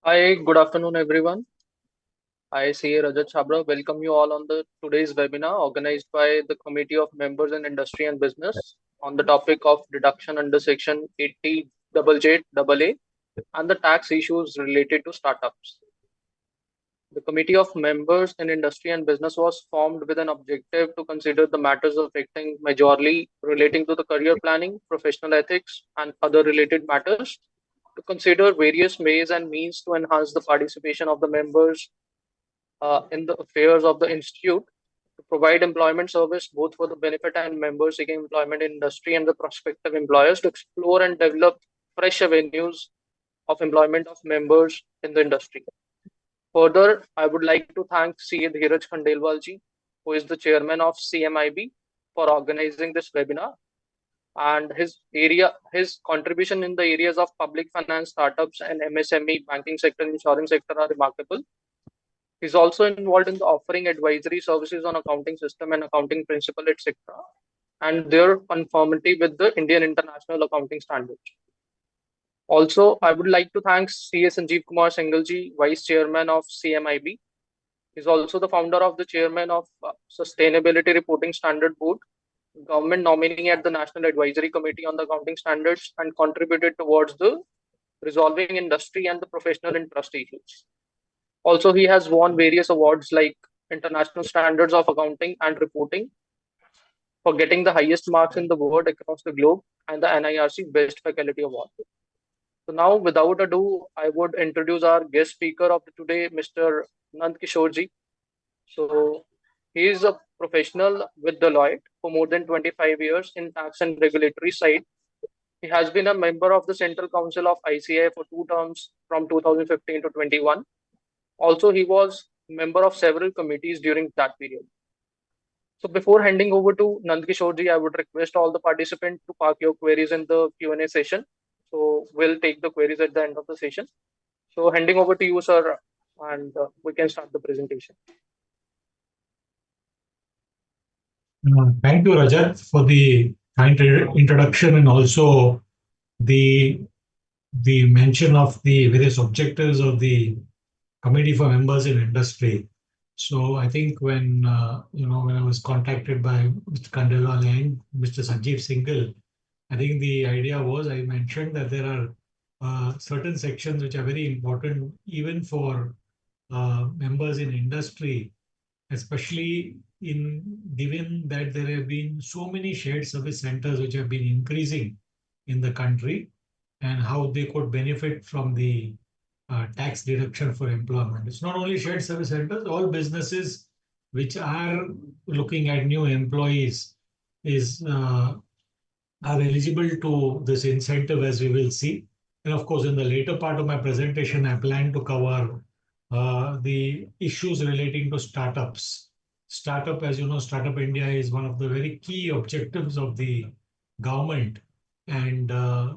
Hi, good afternoon, everyone. I see Rajat Chabra. Welcome you all on the today's webinar organized by the Committee of Members in Industry and Business on the topic of deduction under Section 80JJAA and the tax issues related to startups. The Committee of Members in Industry and Business was formed with an objective to consider the matters affecting majorly relating to the career planning, professional ethics, and other related matters, to consider various ways and means to enhance the participation of the members in the affairs of the institute, to provide employment service both for the benefit and members seeking employment in industry and the prospective employers, to explore and develop fresh avenues of employment of members in the industry. Further, I would like to thank CA Dheeraj Khandelwalji, who is the chairman of CMIB, for organizing this webinar, and his contribution in the areas of public finance, startups, and MSME, banking sector, insurance sector are remarkable. He's also involved in the offering advisory services on accounting system and accounting principle, etc., and their conformity with the Indian International Accounting Standards. Also, I would like to thank CA Sanjeev Kumar Singhal Vice Chairman of CMIB. He's also the founder of the Chairman of Sustainability Reporting Standard Board, government nominee at the National Advisory Committee on the Accounting Standards, and contributed towards the resolving industry and the professional interest issues. Also, he has won various awards like International Standards of Accounting and Reporting for getting the highest marks in the world across the globe, and the NIRC Best Faculty Award. So now, without ado, I would introduce our guest speaker of today, Mr. Nand Kishorji. So he is a professional with Deloitte for more than 25 years in tax and regulatory side. He has been a member of the Central Council of ICAI for two terms from 2015 to 21. Also, he was member of several committees during that period. So before handing over to Nand Kishore I would request all the participants to park your queries in the Q&A session. So we'll take the queries at the end of the session. So handing over to you, sir, and we can start the presentation. Thank you, Rajat, for the kind introduction and also the mention of the various objectives of the Committee for Members in Industry. So I think when when I was contacted by Mr. Khandelwal and Mr. Sanjeev Singhal, I think the idea was I mentioned that there are certain sections which are very important even for members in industry, especially in given that there have been so many shared service centers which have been increasing in the country, and how they could benefit from the tax deduction for employment. It's not only shared service centers, all businesses which are looking at new employees is are eligible to this incentive, as we will see. And of course, in the later part of my presentation, I plan to cover the issues relating to startups. Startup, as you know, Startup India is one of the very key objectives of the government. And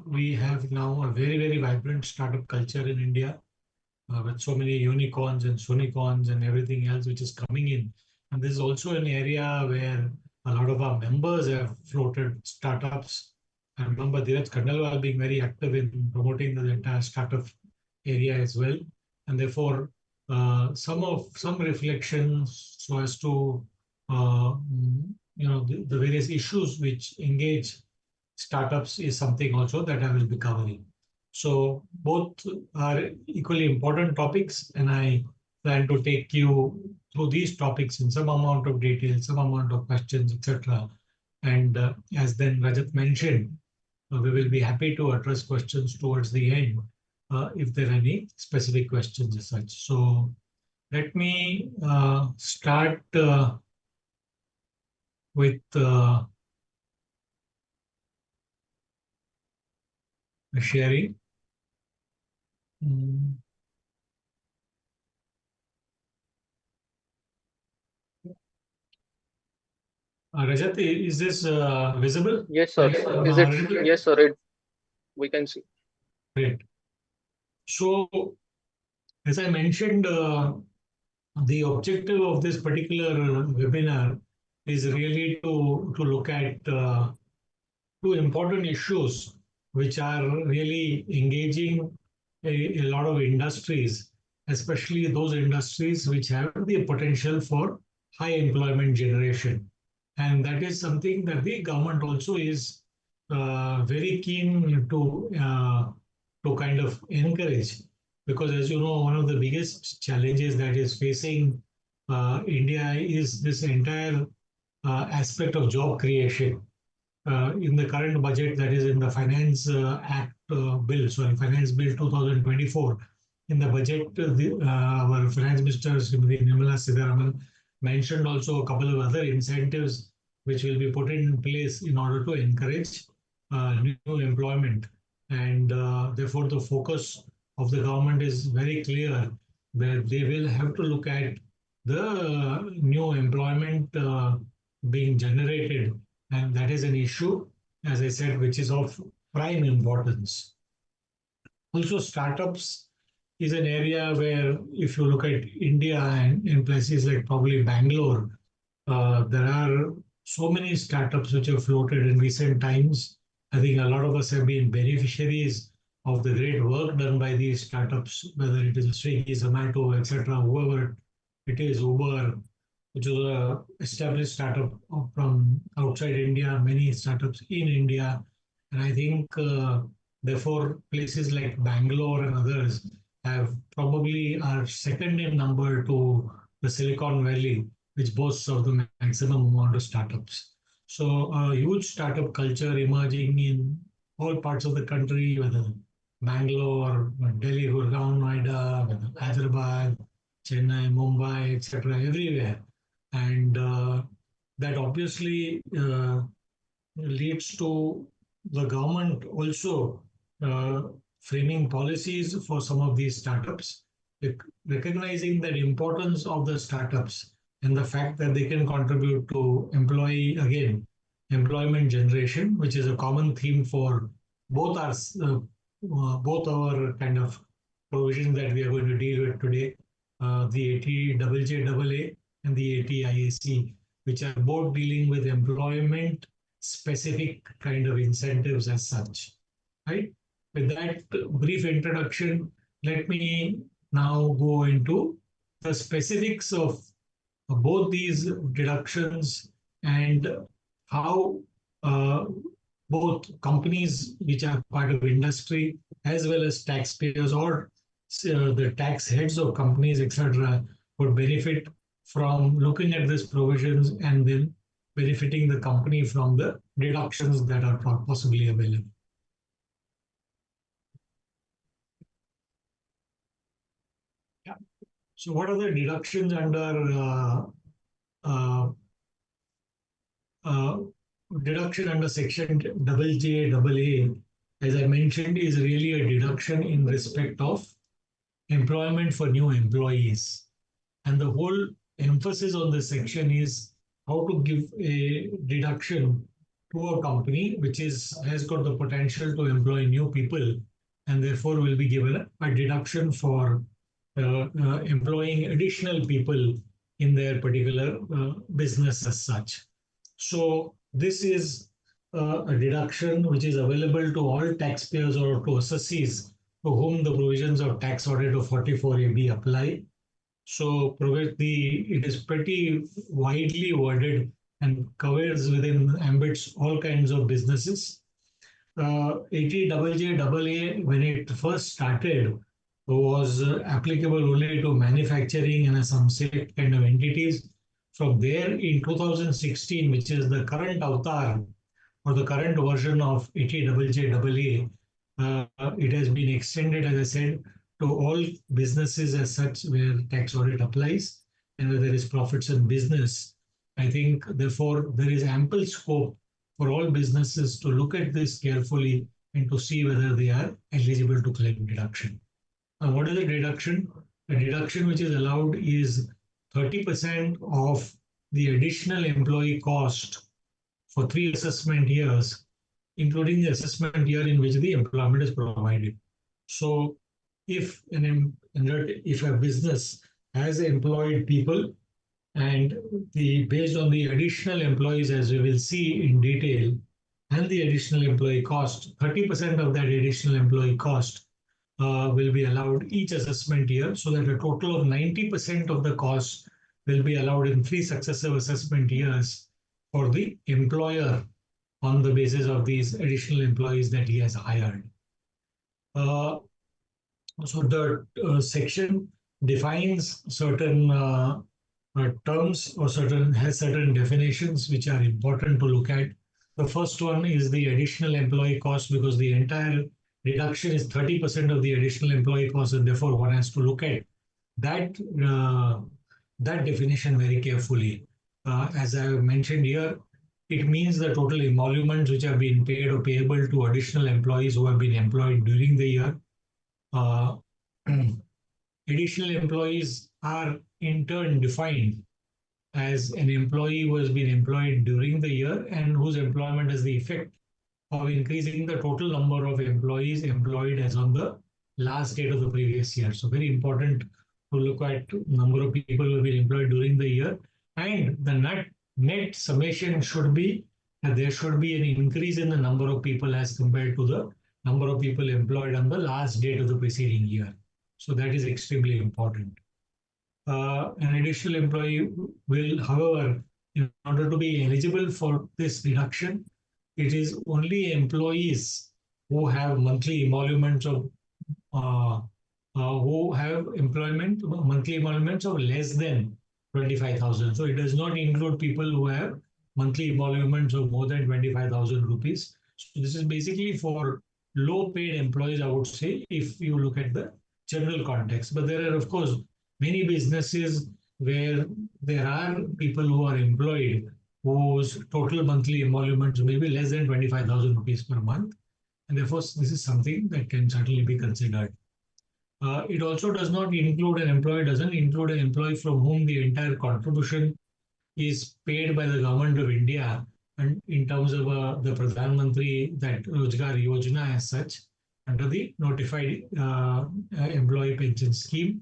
we have now a very, very vibrant startup culture in India with so many unicorns and sunicorns and everything else which is coming in. And this is also an area where a lot of our members have floated startups. I remember Dheeraj Khandelwal being very active in promoting the entire startup area as well. And therefore, some reflections so as to the various issues which engage startups is something also that I will be covering. So both are equally important topics, and I plan to take you through these topics in some amount of detail, some amount of questions, etc. And as then Rajat mentioned, we will be happy to address questions towards the end if there are any specific questions as such. So let me start with sharing. Rajat, is this visible? Yes, sir. Is it? Yes, sir. We can see. Great. So, as I mentioned, the objective of this particular webinar is really to look at two important issues which are really engaging a lot of industries, especially those industries which have the potential for high employment generation. And that is something that the government also is very keen to kind of encourage. Because as you know, one of the biggest challenges that is facing India is this entire aspect of job creation. In the current budget, that is in the Finance Act bill, sorry, Finance Bill 2024, in the budget, our Finance Minister Srimati Nirmala Sitharaman mentioned also a couple of other incentives which will be put in place in order to encourage new employment. And therefore, the focus of the government is very clear that they will have to look at the new employment being generated, and that is an issue, as I said, which is of prime importance. Also, startups is an area where, if you look at India and in places like probably Bangalore, there are so many startups which have floated in recent times. I think a lot of us have been beneficiaries of the great work done by these startups, whether it is Swiggy, Zomato, etc., whoever it is, Uber, which is a established startup from outside India, many startups in India. And I think, therefore, places like Bangalore and others have probably are second in number to the Silicon Valley, which boasts of the maximum amount of startups. So, a huge startup culture emerging in all parts of the country, whether Bangalore, Delhi, Gurgaon, Noida, whether Hyderabad, Chennai, Mumbai, etc., everywhere. And that obviously leads to the government also framing policies for some of these startups, recognizing the importance of the startups and the fact that they can contribute to employment generation, which is a common theme for both our both our kind of provisions that we are going to deal with today, the ATJJA and the ATIAC, which are both dealing with employment specific kind of incentives as such. Right? With that brief introduction, let me now go into the specifics of both these deductions and how uh, both companies which are part of industry as well as taxpayers or the tax heads of companies, etc., would benefit from looking at these provisions and then benefiting the company from the deductions that are possibly available. Yeah. So, what are the deductions under uh, uh, deduction under section JJAA, as I mentioned, is really a deduction in respect of employment for new employees. And the whole emphasis on this section is how to give a deduction to a company which has got the potential to employ new people and therefore will be given a deduction for employing additional people in their particular business as such. So this is a deduction which is available to all taxpayers or to assessees to whom the provisions of tax audit of 44AB apply. So it is pretty widely worded and covers within ambits all kinds of businesses. ATJJA, when it first started, was applicable only to manufacturing and some select kind of entities. From there, in 2016, which is the current avatar or the current version of ATJJA, it has been extended, as I said, to all businesses as such where tax audit applies and where there is profits in business. I think, therefore, there is ample scope for all businesses to look at this carefully and to see whether they are eligible to claim deduction. Now, what is a deduction? A deduction which is allowed is 30% of the additional employee cost for 3 assessment years, including the assessment year in which the employment is provided. So, if a business has employed people and based on the additional employees, as we will see in detail, and the additional employee cost, 30% of that additional employee cost will be allowed each assessment year, so that a total of 90% of the cost will be allowed in 3 successive assessment years for the employer on the basis of these additional employees that he has hired. Uh, so the section defines certain terms or certain has certain definitions which are important to look at. The first one is the additional employee cost, because the entire reduction is 30% of the additional employee cost, and therefore one has to look at that that definition very carefully. As I mentioned here, it means the total emoluments which have been paid or payable to additional employees who have been employed during the year. Uh, Additional employees are in turn defined as an employee who has been employed during the year and whose employment has the effect of increasing the total number of employees employed as on the last date of the previous year. So very important to look at number of people who have been employed during the year, and the net summation should be that there should be an increase in the number of people as compared to the number of people employed on the last date of the preceding year. So that is extremely important. An additional employee will, however, in order to be eligible for this deduction, it is only employees who have monthly emoluments of uh, who have employment monthly emoluments of less than 25,000. So it does not include people who have monthly emoluments of more than 25,000 rupees. So this is basically for low paid employees, I would say, if you look at the general context. But there are, of course, many businesses where there are people who are employed whose total monthly emoluments may be less than 25,000 rupees per month. And therefore, this is something that can certainly be considered. It also does not include an employee, doesn't include an employee from whom the entire contribution is paid by the government of India, and in terms of the Pradhan Mantri, that Rozgar Yojana as such, under the notified employee pension scheme.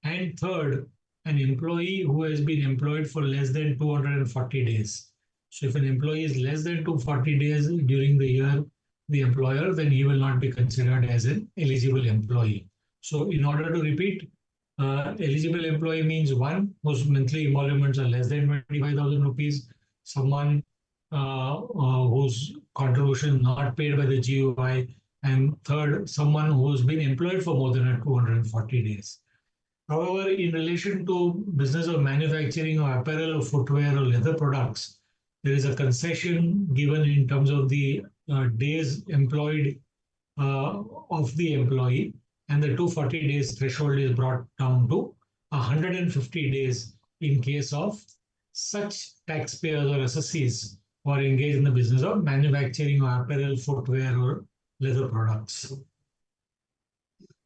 And third, an employee who has been employed for less than 240 days. So if an employee is less than 240 days during the year, the employer, then he will not be considered as an eligible employee. So in order to repeat, eligible employee means one whose monthly emoluments are less than 25,000 rupees, someone whose contribution is not paid by the GUI, and third, someone who's been employed for more than 240 days. However, in relation to business of manufacturing or apparel or footwear or leather products, there is a concession given in terms of the days employed of the employee, and the 240 days threshold is brought down to 150 days in case of such taxpayers or assessees who are engaged in the business of manufacturing or apparel, footwear, or leather products.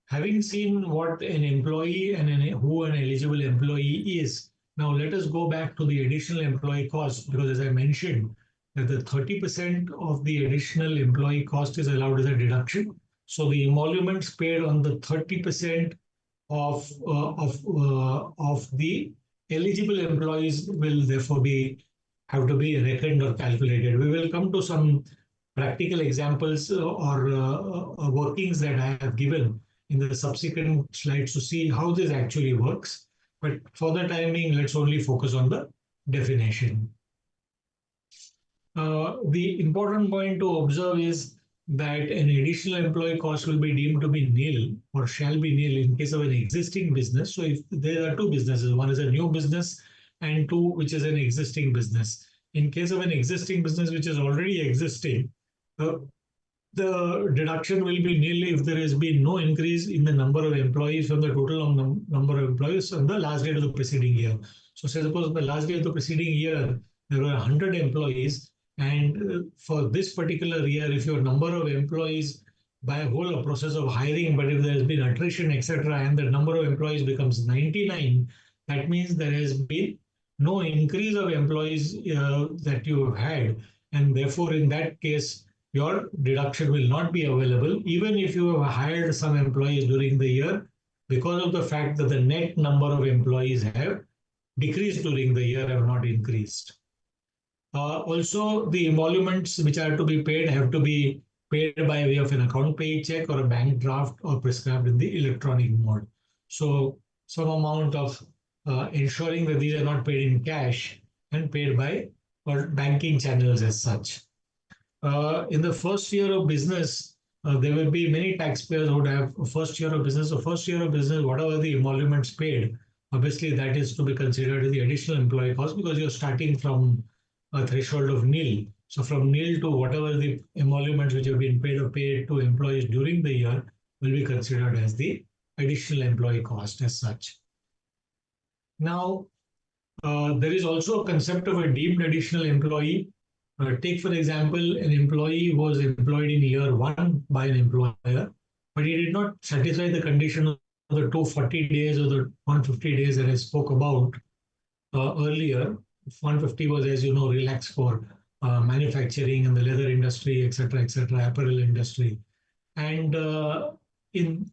Having seen what an employee and who an eligible employee is, now let us go back to the additional employee cost, because as I mentioned, that the 30% of the additional employee cost is allowed as a deduction. So the emoluments paid on the 30% of the eligible employees will therefore be have to be reckoned or calculated. We will come to some practical examples or workings that I have given in the subsequent slides to see how this actually works. But for the time being, let's only focus on the definition. The important point to observe is that an additional employee cost will be deemed to be nil or shall be nil in case of an existing business. So if there are two businesses, one is a new business and two which is an existing business. In case of an existing business which is already existing, the deduction will be nil if there has been no increase in the number of employees from the total number of employees on the last date of the preceding year. So say suppose on the last day of the preceding year, there were 100 employees, and for this particular year, if your number of employees by a whole process of hiring, but if there has been attrition, etc., and the number of employees becomes 99, that means there has been no increase of employees that you have had, and therefore in that case, your deduction will not be available, even if you have hired some employees during the year, because of the fact that the net number of employees have decreased during the year, have not increased. Also, the emoluments which are to be paid have to be paid by way of an account paid check or a bank draft or prescribed in the electronic mode. So some amount of ensuring that these are not paid in cash and paid by or banking channels as such. In the first year of business, there will be many taxpayers who would have a first year of business. So first year of business, whatever the emoluments paid, obviously that is to be considered as the additional employee cost because you're starting from a threshold of nil. So from nil to whatever the emoluments which have been paid or paid to employees during the year will be considered as the additional employee cost as such. Now, there is also a concept of a deemed additional employee. Take, for example, an employee was employed in year one by an employer, but he did not satisfy the condition of the 240 days or the 150 days that I spoke about earlier. 150 was, as you know, relaxed for manufacturing and the leather industry, etc., apparel industry. And in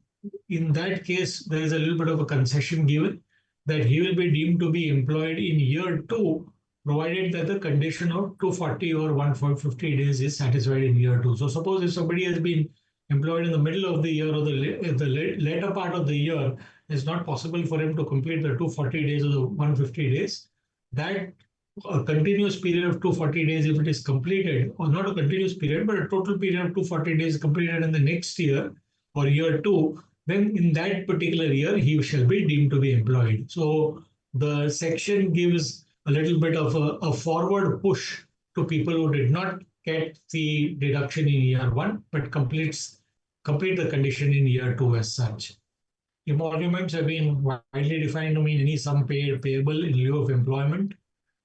in that case, there is a little bit of a concession given that he will be deemed to be employed in year two, provided that the condition of 240 or 150 days is satisfied in year two. So suppose if somebody has been employed in the middle of the year or the later part of the year, it's not possible for him to complete the 240 days or the 150 days. That a continuous period of 240 days, if it is completed, or not a continuous period, but a total period of 240 days completed in the next year or year two, then in that particular year, he shall be deemed to be employed. So the section gives a little bit of a forward push to people who did not get the deduction in year one, but complete the condition in year two as such. Emoluments have been widely defined to mean any sum paid payable in lieu of employment,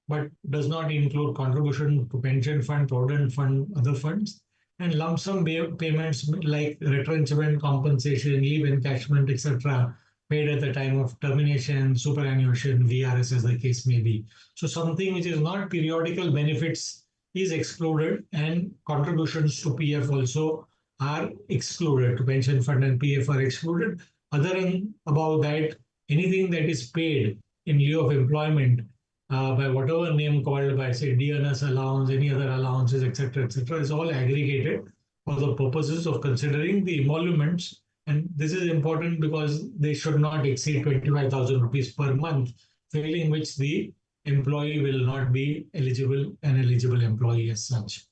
but does not include contribution to pension fund, provident fund, other funds, and lump sum payments like retrenchment, compensation, leave encashment, etc., paid at the time of termination, superannuation, VRS, as the case may be. So something which is not periodical benefits is excluded, and contributions to PF also are excluded. To pension fund and PF are excluded. Other than above that, anything that is paid in lieu of employment by whatever name called by, say, DNS allowance, any other allowances, etc., is all aggregated for the purposes of considering the emoluments. And this is important because they should not exceed 25,000 rupees per month, failing which the employee will not be an eligible employee as such.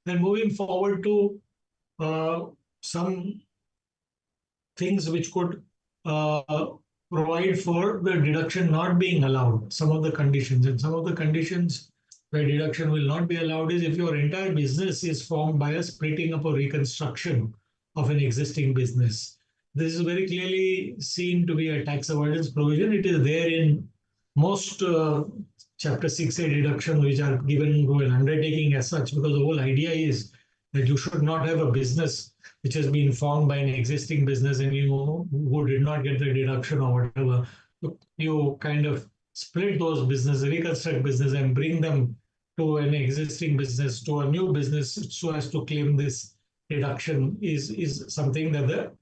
Then moving forward to some things which could provide for the deduction not being allowed, some of the conditions. And some of the conditions where deduction will not be allowed is if your entire business is formed by a splitting up or reconstruction of an existing business. This is very clearly seen to be a tax avoidance provision. It is there in most Chapter 6A deductions, which are given to an undertaking as such, because the whole idea is that you should not have a business which has been formed by an existing business and you who did not get the deduction or whatever. You kind of split those business, reconstruct business, and bring them to an existing business, to a new business, so as to claim this deduction is something that the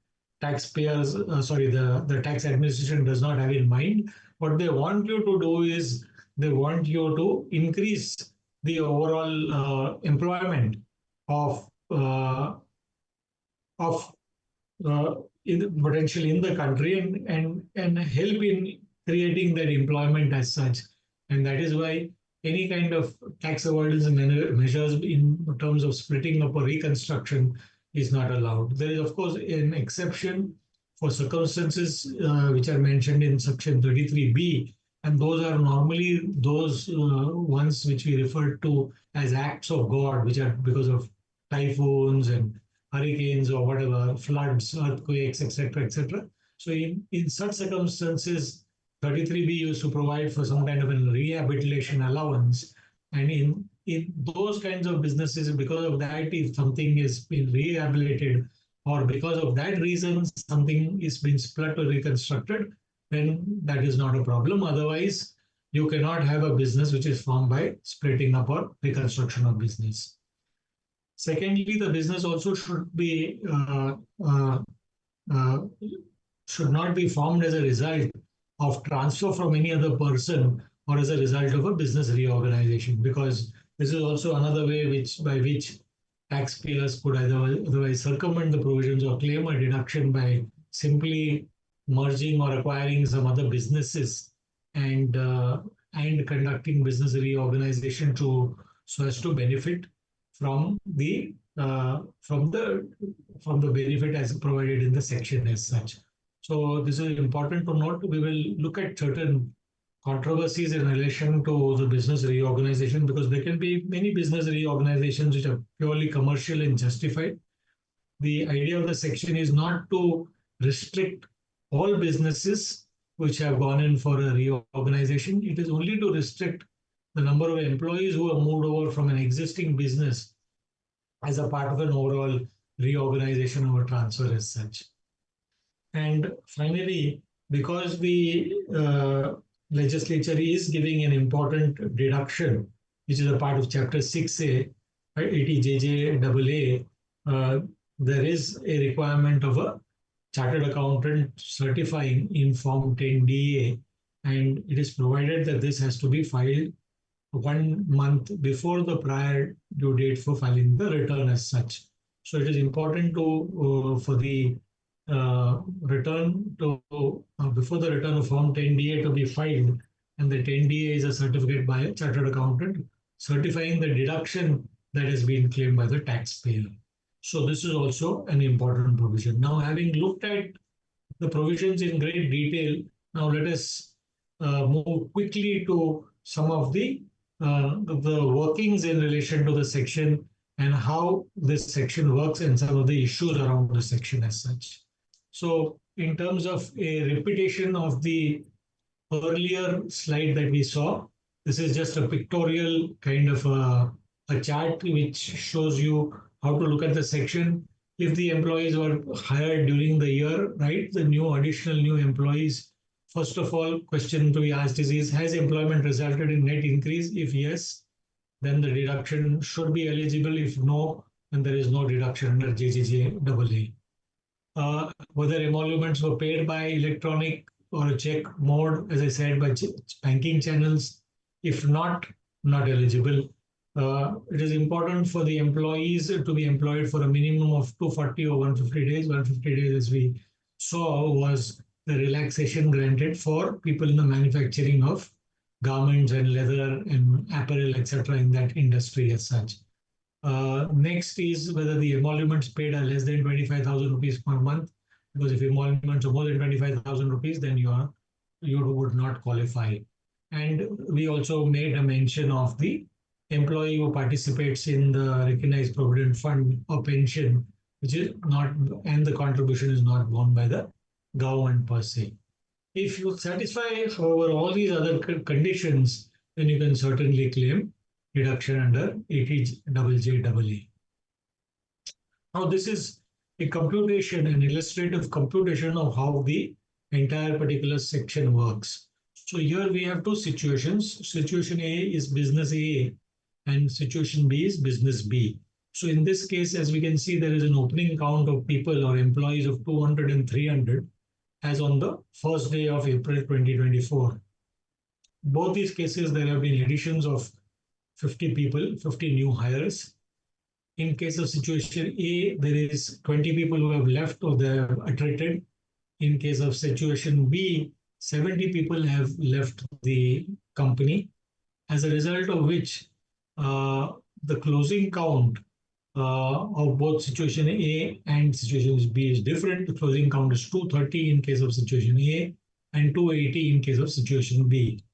taxpayers, the tax administration does not have in mind. What they want you to do is they want you to increase the overall employment of of potential in the country and help in creating that employment as such. And that is why any kind of tax avoidance measures in terms of splitting up or reconstruction is not allowed. There is, of course, an exception for circumstances which are mentioned in section 33B, and those are normally those ones which we refer to as acts of God, which are because of typhoons and hurricanes or whatever, floods, earthquakes, etc. So in such circumstances, 33B used to provide for some kind of a rehabilitation allowance. And in those kinds of businesses, because of that, if something is been rehabilitated or because of that reason, something is being split or reconstructed, then that is not a problem. Otherwise, you cannot have a business which is formed by splitting up or reconstruction of business. Secondly, the business also uh, should not be formed as a result of transfer from any other person or as a result of a business reorganization, because this is also another way by which taxpayers could otherwise circumvent the provisions or claim a deduction by simply merging or acquiring some other businesses and and conducting business reorganization to so as to benefit from the from the benefit as provided in the section as such. So this is important to note. We will look at certain controversies in relation to the business reorganization because there can be many business reorganizations which are purely commercial and justified. The idea of the section is not to restrict all businesses which have gone in for a reorganization. It is only to restrict the number of employees who have moved over from an existing business as a part of an overall reorganization or transfer as such. And finally, because the legislature is giving an important deduction, which is a part of Chapter 6A, 80JJAA, there is a requirement of a chartered accountant certifying in Form 10DA, and it is provided that this has to be filed 1 month before the prior due date for filing the return as such. So it is important to for the return to before the return of Form 10DA to be filed, and the 10DA is a certificate by a chartered accountant certifying the deduction that has been claimed by the taxpayer. So this is also an important provision. Now, having looked at the provisions in great detail, now let us move quickly to some of the workings in relation to the section and how this section works and some of the issues around the section as such. So in terms of a repetition of the earlier slide that we saw, this is just a pictorial kind of a chart which shows you how to look at the section. If the employees were hired during the year, right, the new employees, first of all, question to be asked is has employment resulted in net increase? If yes, then the deduction should be eligible. If no, then there is no deduction under JJJAA. Whether emoluments were paid by electronic or a check mode, as I said, by banking channels. If not, not eligible. It is important for the employees to be employed for a minimum of 240 or 150 days. 150 days, as we saw, was the relaxation granted for people in the manufacturing of garments and leather and apparel, etc., in that industry as such. Next is whether the emoluments paid are less than 25,000 rupees per month, because if emoluments are more than 25,000 rupees, then you would not qualify. And we also made a mention of the employee who participates in the recognized provident fund or pension, which is not, and the contribution is not borne by the government per se. If you satisfy, however, all these other conditions, then you can certainly claim deduction under 80JJAA. Now, this is a computation, an illustrative computation of how the entire particular section works. So here we have two situations. Situation A is business A and situation B is business B. So in this case, as we can see, there is an opening count of people or employees of 200 and 300 as on the first day of April 2024. Both these cases, there have been additions of 50 people, 50 new hires. In case of situation A, there is 20 people who have left or they have attrited. In case of situation B, 70 people have left the company, as a result of which the closing count of both situation A and situation B is different. The closing count is 230 in case of situation A and 280 in case of situation B.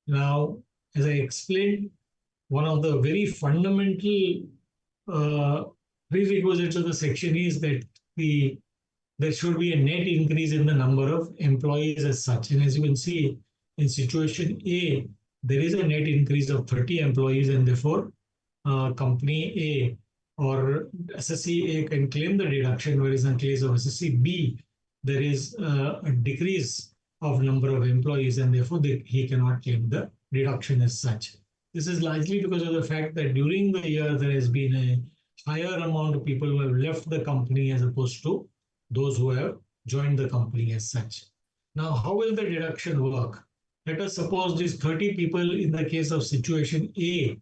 Now, as I explained, one of the very fundamental prerequisites of the section is that there should be a net increase in the number of employees as such. And as you can see, in situation A, there is a net increase of 30 employees, and therefore company A or SSE A can claim the deduction, whereas in case of SSE B, there is a decrease of number of employees, and therefore he cannot claim the deduction as such. This is largely because of the fact that during the year there has been a higher amount of people who have left the company as opposed to those who have joined the company as such. Now, how will the deduction work? Let us suppose these 30 people in the case of situation A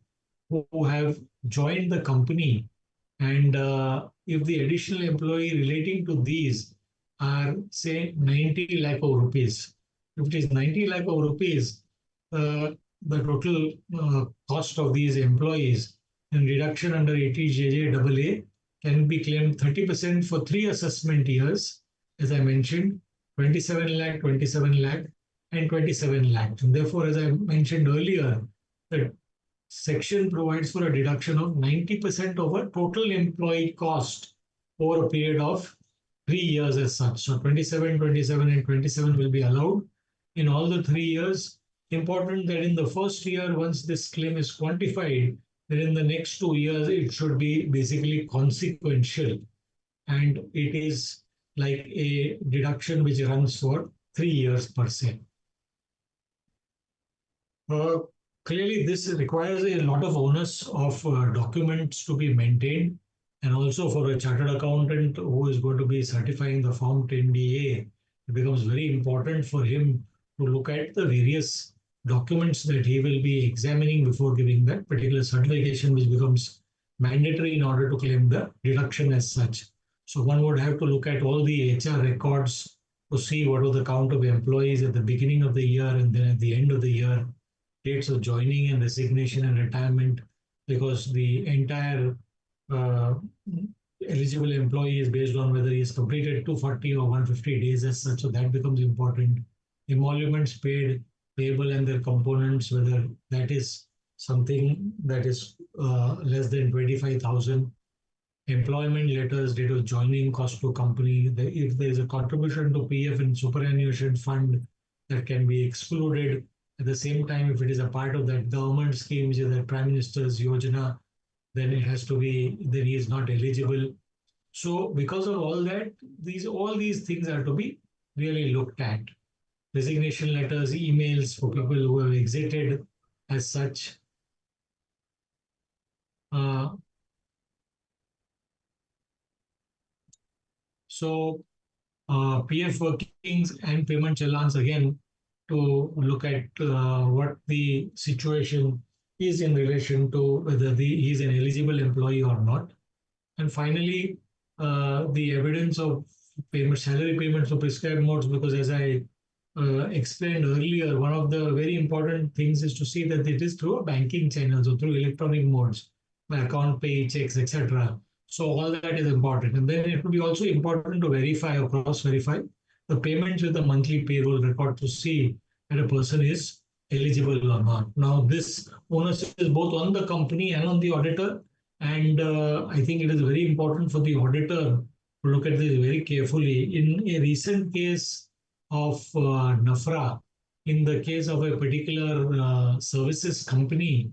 who have joined the company And if the additional employee relating to these are, say, 90 lakh of rupees, if it is 90 lakh of rupees, the total cost of these employees and reduction under 80JJAA can be claimed 30% for 3 assessment years, as I mentioned, 27 lakh, 27 lakh, and 27 lakh. And therefore, as I mentioned earlier, the section provides for a deduction of 90% over total employee cost over a period of 3 years as such. So 27, 27, and 27 will be allowed in all the 3 years. Important that in the first year, once this claim is quantified, then in the next 2 years, it should be basically consequential. And it is like a deduction which runs for 3 years per se. Uh, Clearly, this requires a lot of onus of documents to be maintained, and also for a chartered accountant who is going to be certifying the Form 10DA, it becomes very important for him to look at the various documents that he will be examining before giving that particular certification, which becomes mandatory in order to claim the deduction as such. So one would have to look at all the HR records to see what was the count of employees at the beginning of the year and then at the end of the year, dates of joining and resignation and retirement, because the entire uh, eligible employee is based on whether he has completed 240 or 150 days as such. So that becomes important. Emoluments paid, payable, and their components, whether that is something that is less than 25,000. Employment letters, date of joining, cost to company, if there is a contribution to PF and superannuation fund that can be excluded. At the same time, if it is a part of that government scheme, which is the Prime Minister's Yojana, then it has to be, then he is not eligible. So because of all that, all these things are to be really looked at. Resignation letters, emails for people who have exited as such. Uh, so PF workings and payment challans again, to look at what the situation is in relation to whether he is an eligible employee or not. And finally, the evidence of payment, salary payments of prescribed modes, because as I explained earlier, one of the very important things is to see that it is through a banking channel, so through electronic modes, by account pay, checks, etc. So all that is important. And then it would be also important to verify or cross-verify the payments with the monthly payroll record to see that a person is eligible or not. Now, this onus is both on the company and on the auditor. And I think it is very important for the auditor to look at this very carefully. In a recent case of NAFRA, in the case of a particular services company,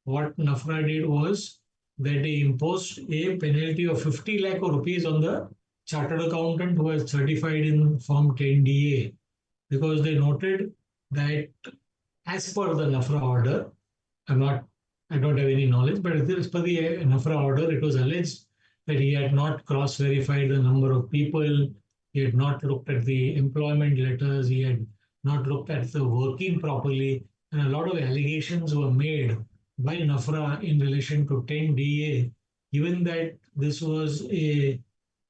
what NAFRA did was that they imposed a penalty of 50 lakh rupees on the chartered accountant who was certified in Form 10DA, because they noted that as per the NAFRA order, I'm not, I don't have any knowledge, but as per the NAFRA order, it was alleged that he had not cross-verified the number of people, he had not looked at the employment letters, he had not looked at the working properly, and a lot of allegations were made by NAFRA in relation to 10DA, given that this was a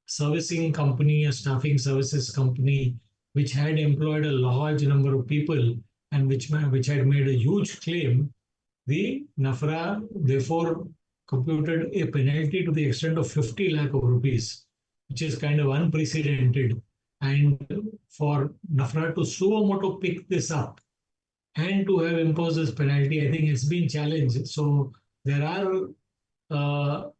servicing company, a staffing services company, which had employed a large number of people and which had made a huge claim. The NAFRA therefore computed a penalty to the extent of 50 lakh of rupees, which is kind of unprecedented. And for NAFRA to suo moto pick this up and to have imposed this penalty, I think it's been challenged. So there are uh,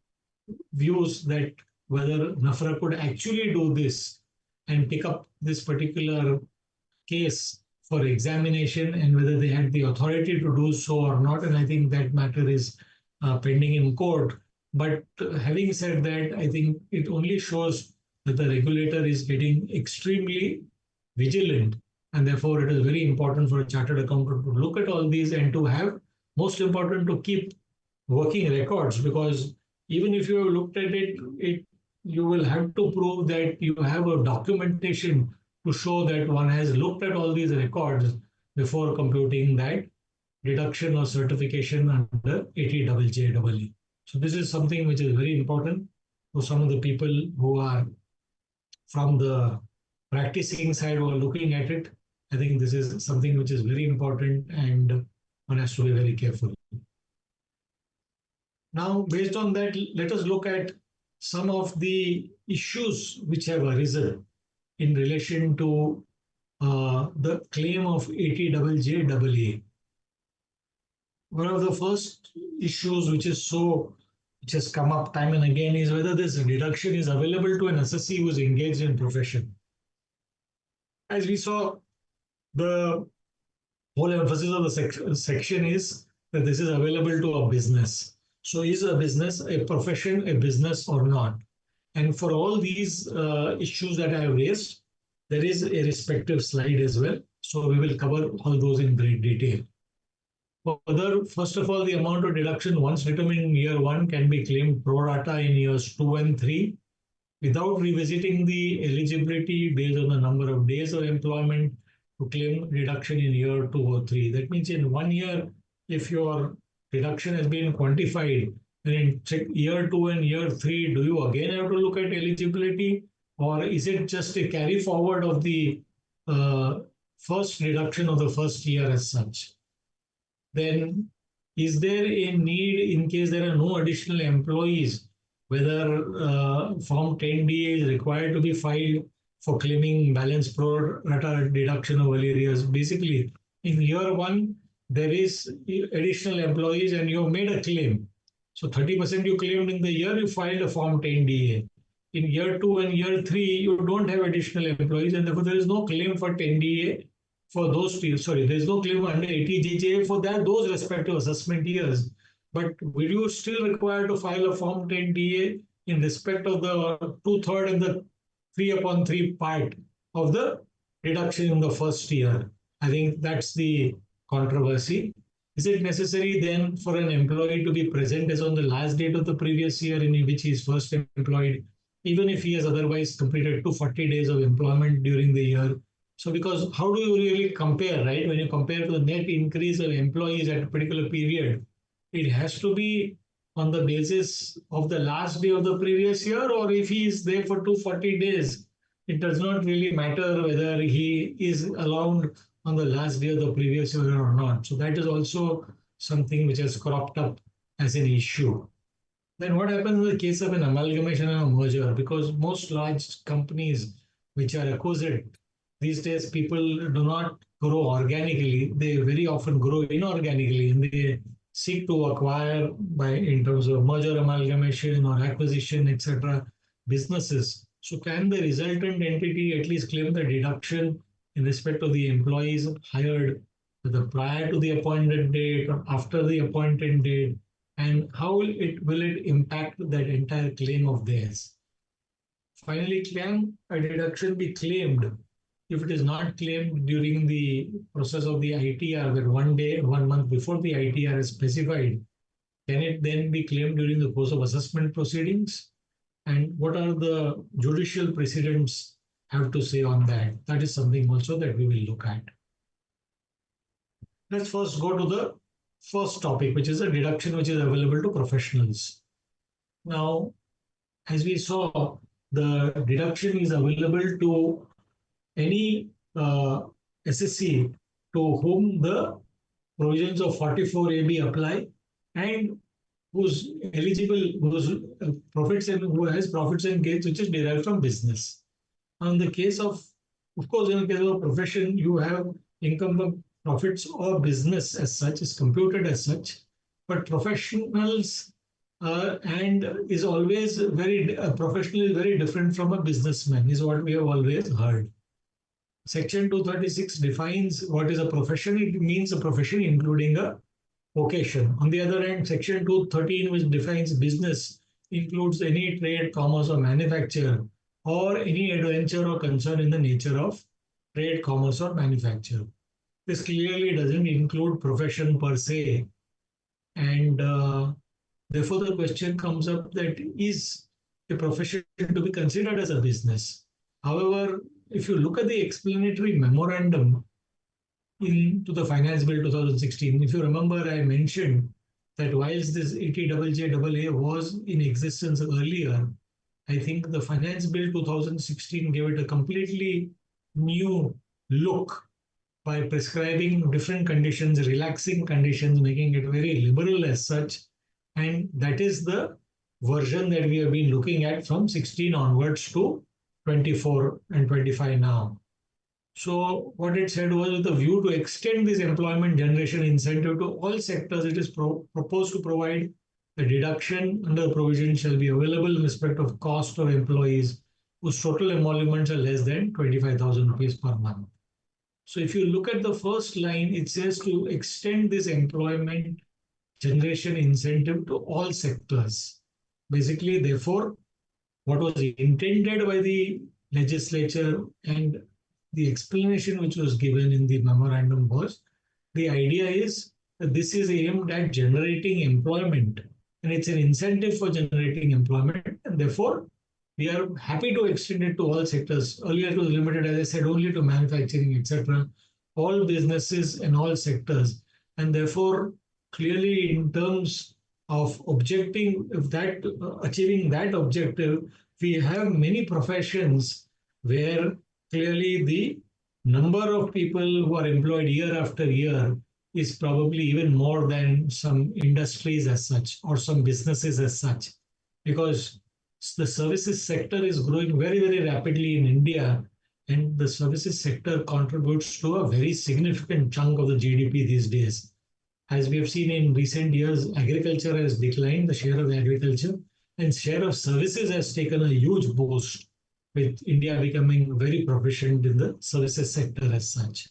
views that whether NAFRA could actually do this and pick up this particular case for examination and whether they had the authority to do so or not. And I think that matter is pending in court. But having said that, I think it only shows that the regulator is getting extremely vigilant. And therefore, it is very important for a chartered accountant to look at all these and to have, most important, to keep working records, because even if you have looked at it, you will have to prove that you have a documentation to show that one has looked at all these records before computing that deduction or certification under 80JJAA. So this is something which is very important. So some of the people who are from the practicing side who are looking at it, I think this is something which is very important and one has to be very careful. Now, based on that, let us look at some of the issues which have arisen in relation to the claim of 80JJAA. One of the first issues which has come up time and again is whether this deduction is available to an assessee who is engaged in profession. As we saw, the whole emphasis of the section is that this is available to a business. So is a business a profession, a business or not? And for all these issues that I have raised, there is a respective slide as well. So we will cover all those in great detail. Further, first of all, the amount of deduction once determined in year one can be claimed pro rata in years 2 and 3 without revisiting the eligibility based on the number of days of employment to claim deduction in year 2 or 3. That means in 1 year, if your deduction has been quantified, then in year 2 and year 3, do you again have to look at eligibility, or is it just a carry forward of the uh, first deduction of the first year as such? Then is there a need in case there are no additional employees, whether Form 10D is required to be filed for claiming balance pro rata deduction of earlier years? Basically, in year one, there is additional employees and you have made a claim. So 30% you claimed in the year, you filed a Form 10DA. In year 2 and year 3, you don't have additional employees and therefore there is no claim for 10DA for those two, sorry, there is no claim under 80JJA for that those respective assessment years. But will you still require to file a Form 10DA in respect of the two-third and the 3/3 part of the reduction in the first year? I think that's the controversy. Is it necessary then for an employee to be present as on the last date of the previous year in which he is first employed, even if he has otherwise completed 240 days of employment during the year? So, because how do you really compare, right? When you compare to the net increase of employees at a particular period, it has to be on the basis of the last day of the previous year, or if he is there for 240 days, it does not really matter whether he is allowed on the last day of the previous year or not. So, that is also something which has cropped up as an issue. Then what happens in the case of an amalgamation and a merger? Because most large companies which are acquisited, these days people do not grow organically. They very often grow inorganically and they seek to acquire by in terms of merger, amalgamation or acquisition, etc. businesses. So can the resultant entity at least claim the deduction in respect of the employees hired whether prior to the appointed date or after the appointed date? And how will it impact that entire claim of theirs? Finally, can a deduction be claimed if it is not claimed during the process of the ITR, that 1 day, 1 month before the ITR is specified? Can it then be claimed during the course of assessment proceedings? And what are the judicial precedents have to say on that? That is something also that we will look at. Let's first go to the first topic, which is a deduction which is available to professionals. Now, as we saw, the deduction is available to any SSC to whom the provisions of 44AB apply and who's eligible, whose profits and who has profits and gains which is derived from business. In the case of course, in the case of a profession, you have income from profits or business as such is computed as such, but professionals and is always very professional is very different from a businessman is what we have always heard. Section 236 defines what is a profession. It means a profession including a vocation. On the other hand, section 213, which defines business, includes any trade, commerce, or manufacture, or any adventure or concern in the nature of trade, commerce, or manufacture. This clearly doesn't include profession per se, and therefore the question comes up that is a profession to be considered as a business? However, if you look at the explanatory memorandum into the Finance Bill 2016, if you remember, I mentioned that whilst this 80JJAA was in existence earlier, I think the Finance Bill 2016 gave it a completely new look by prescribing different conditions, relaxing conditions, making it very liberal as such. And that is the version that we have been looking at from 16 onwards to 24 and 25 now. So what it said was, with a view to extend this employment generation incentive to all sectors, it is proposed to provide a deduction under the provision shall be available in respect of cost of employees whose total emoluments are less than 25,000 rupees per month. So if you look at the first line, it says to extend this employment generation incentive to all sectors. Basically, therefore, what was intended by the legislature and the explanation which was given in the memorandum was, the idea is that this is aimed at generating employment, and it's an incentive for generating employment, and therefore we are happy to extend it to all sectors. Earlier it was limited, as I said, only to manufacturing, etc., all businesses and all sectors. And therefore, clearly in terms of objecting if that achieving that objective, we have many professions where clearly the number of people who are employed year after year is probably even more than some industries as such or some businesses as such, because the services sector is growing very, very rapidly in India, and the services sector contributes to a very significant chunk of the GDP these days. As we have seen in recent years, agriculture has declined, the share of agriculture, and share of services has taken a huge boost, with India becoming very proficient in the services sector as such.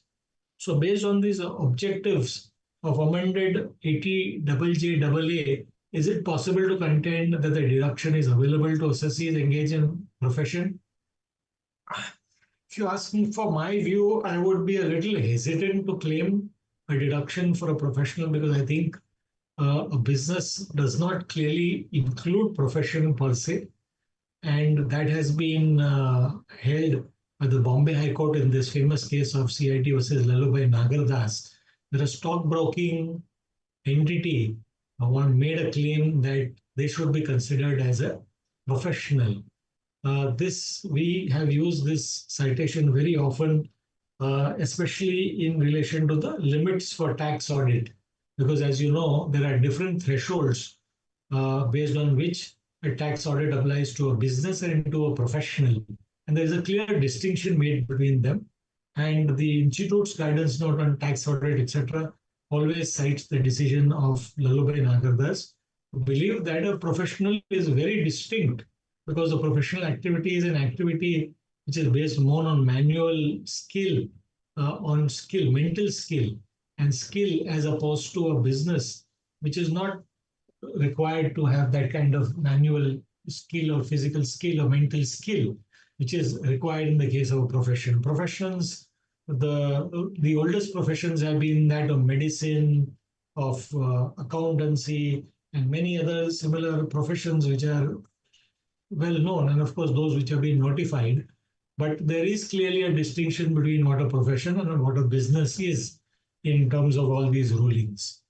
So based on these objectives of amended 80JJAA, is it possible to contend that the deduction is available to associates engaged in profession? If you ask me for my view, I would be a little hesitant to claim a deduction for a professional, because I think a business does not clearly include profession per se, and that has been held by the Bombay High Court in this famous case of CIT versus Lalubhai Nagardas. There a stockbroking entity one made a claim that they should be considered as a professional. This we have used this citation very often, especially in relation to the limits for tax audit, because as you know, there are different thresholds based on which a tax audit applies to a business and to a professional, and there is a clear distinction made between them. And the institute's guidance note on tax audit, etc., always cites the decision of Lalubhai Nagardas, who believe that a professional is very distinct, because the professional activity is an activity which is based more on manual skill, on skill, mental skill, and skill, as opposed to a business which is not required to have that kind of manual skill or physical skill or mental skill, which is required in the case of a profession. Professions, the oldest professions have been that of medicine, of accountancy, and many other similar professions which are well known, and of course those which have been notified. But there is clearly a distinction between what a profession and what a business is in terms of all these rulings.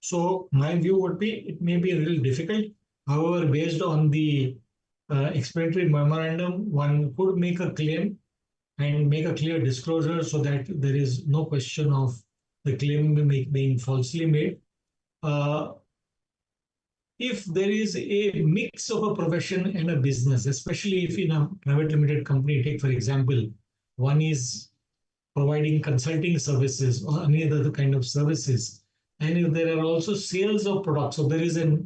So my view would be it may be a little difficult. However, based on the explanatory memorandum, one could make a claim and make a clear disclosure so that there is no question of the claim being falsely made. If there is a mix of a profession and a business, especially if in a private limited company, take for example, one is providing consulting services or any other kind of services, and if there are also sales of products, so there is a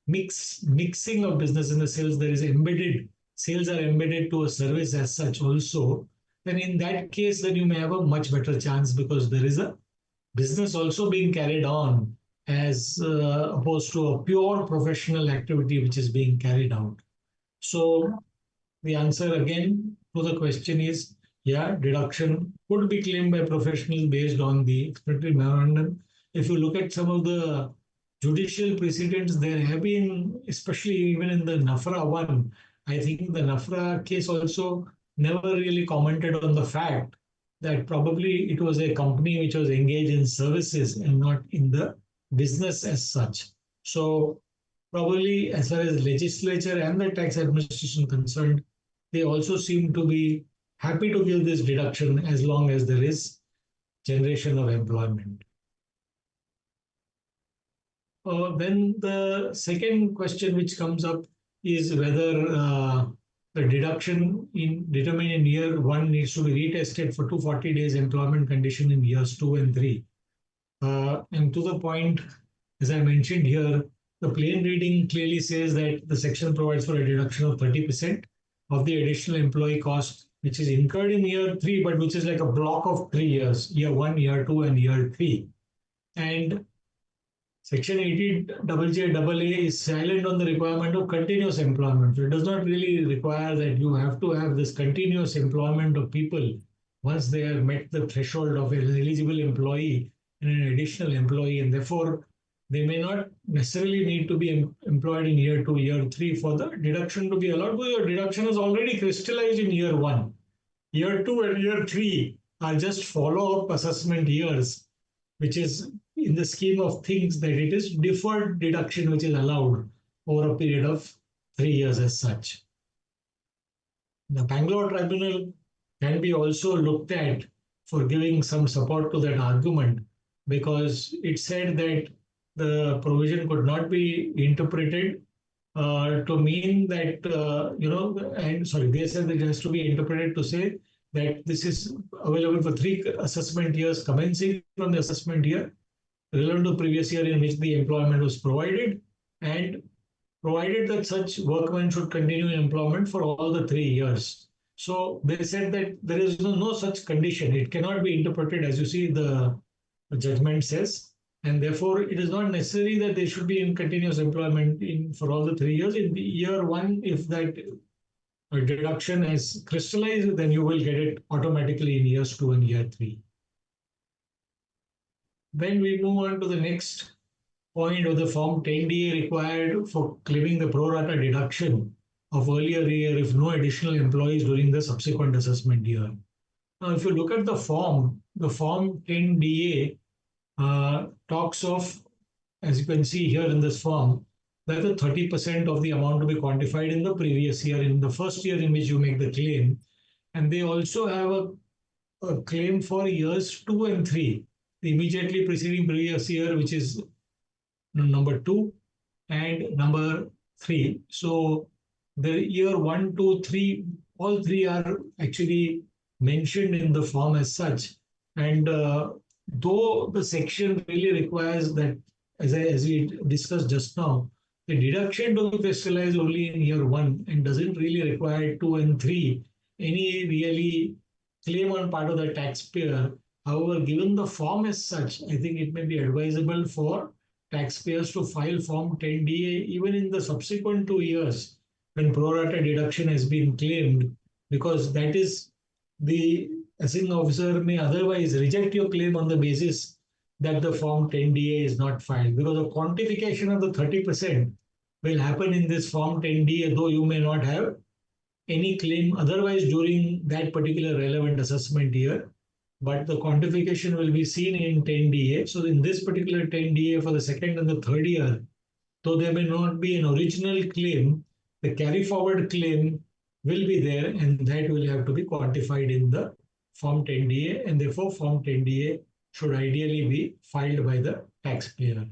mixing of business in the sales, there is embedded sales are embedded to a service as such also, then in that case, then you may have a much better chance, because there is a business also being carried on as opposed to a pure professional activity which is being carried out. So the answer again to the question is, yeah, deduction could be claimed by professionals based on the explanatory memorandum. If you look at some of the judicial precedents, there have been, especially even in the NAFRA one, I think the NAFRA case also never really commented on the fact that probably it was a company which was engaged in services and not in the business as such. So Probably as far as legislature and the tax administration concerned, they also seem to be happy to give this deduction as long as there is generation of employment. Then the second question which comes up is whether the deduction in determined in year one needs to be retested for 240 days employment condition in years two and three. And to the point, as I mentioned here, the plain reading clearly says that the section provides for a deduction of 30% of the additional employee cost, which is incurred in year three, but which is like a block of 3 years, year one, year two, and year three. And Section 80JJAA is silent on the requirement of continuous employment. So it does not really require that you have to have this continuous employment of people once they have met the threshold of an eligible employee and an additional employee, and therefore they may not necessarily need to be employed in year two, year three for the deduction to be allowed, because your deduction is already crystallized in year one. Year two and year three are just follow up assessment years, which is in the scheme of things that it is deferred deduction which is allowed over a period of 3 years as such. The Bangalore Tribunal can be also looked at for giving some support to that argument, because it said that the provision could not be interpreted to mean that, and sorry, they said that it has to be interpreted to say that this is available for 3 assessment years commencing from the assessment year relevant to the previous year in which the employment was provided, and provided that such workmen should continue in employment for all the 3 years. So they said that there is no such condition. It cannot be interpreted as you see the judgment says, and therefore it is not necessary that they should be in continuous employment for all the 3 years. In the year one, if that deduction is crystallized, then you will get it automatically in years two and year three. Then we move on to the next point of the Form 10DA required for claiming the pro rata deduction of earlier year if no additional employees during the subsequent assessment year. Now, if you look at the Form 10DA talks of, as you can see here in this form, that the 30% of the amount to be quantified in the previous year, in the first year in which you make the claim. And they also have a claim for years two and three, the immediately preceding previous year, which is number two, and number three. So the year one, two, three, all three are actually mentioned in the form as such. And though the section really requires that, as we discussed just now, the deduction to be crystallized only in year one and doesn't really require two and three any really claim on part of the taxpayer. However, given the form as such, I think it may be advisable for taxpayers to file Form 10DA even in the subsequent 2 years when pro rata deduction has been claimed, because that is the assessing officer may otherwise reject your claim on the basis that the Form 10DA is not filed, because the quantification of the 30% will happen in this Form 10DA, though you may not have any claim otherwise during that particular relevant assessment year, but the quantification will be seen in 10DA. So in this particular 10DA for the second and the third year, though there may not be an original claim, the carry forward claim will be there, and that will have to be quantified in the Form 10DA, and therefore Form 10DA should ideally be filed by the taxpayer.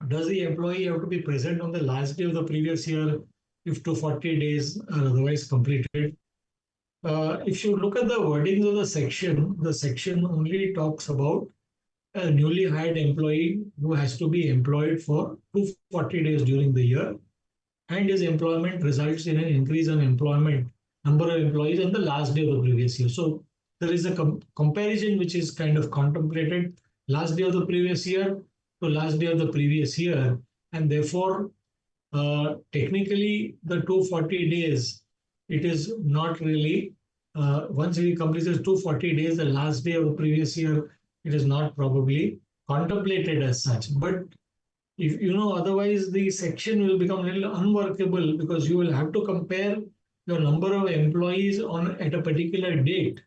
Does the employee have to be present on the last day of the previous year if 240 days are otherwise completed? If you look at the wordings of the section only talks about a newly hired employee who has to be employed for 240 days during the year, and his employment results in an increase in employment number of employees on the last day of the previous year. So there is a comparison which is kind of contemplated last day of the previous year to last day of the previous year, and therefore technically the 240 days, it is not really, once we complete this 240 days, the last day of the previous year, it is not probably contemplated as such. But if you know, otherwise the section will become a little unworkable, because you will have to compare your number of employees on at a particular date.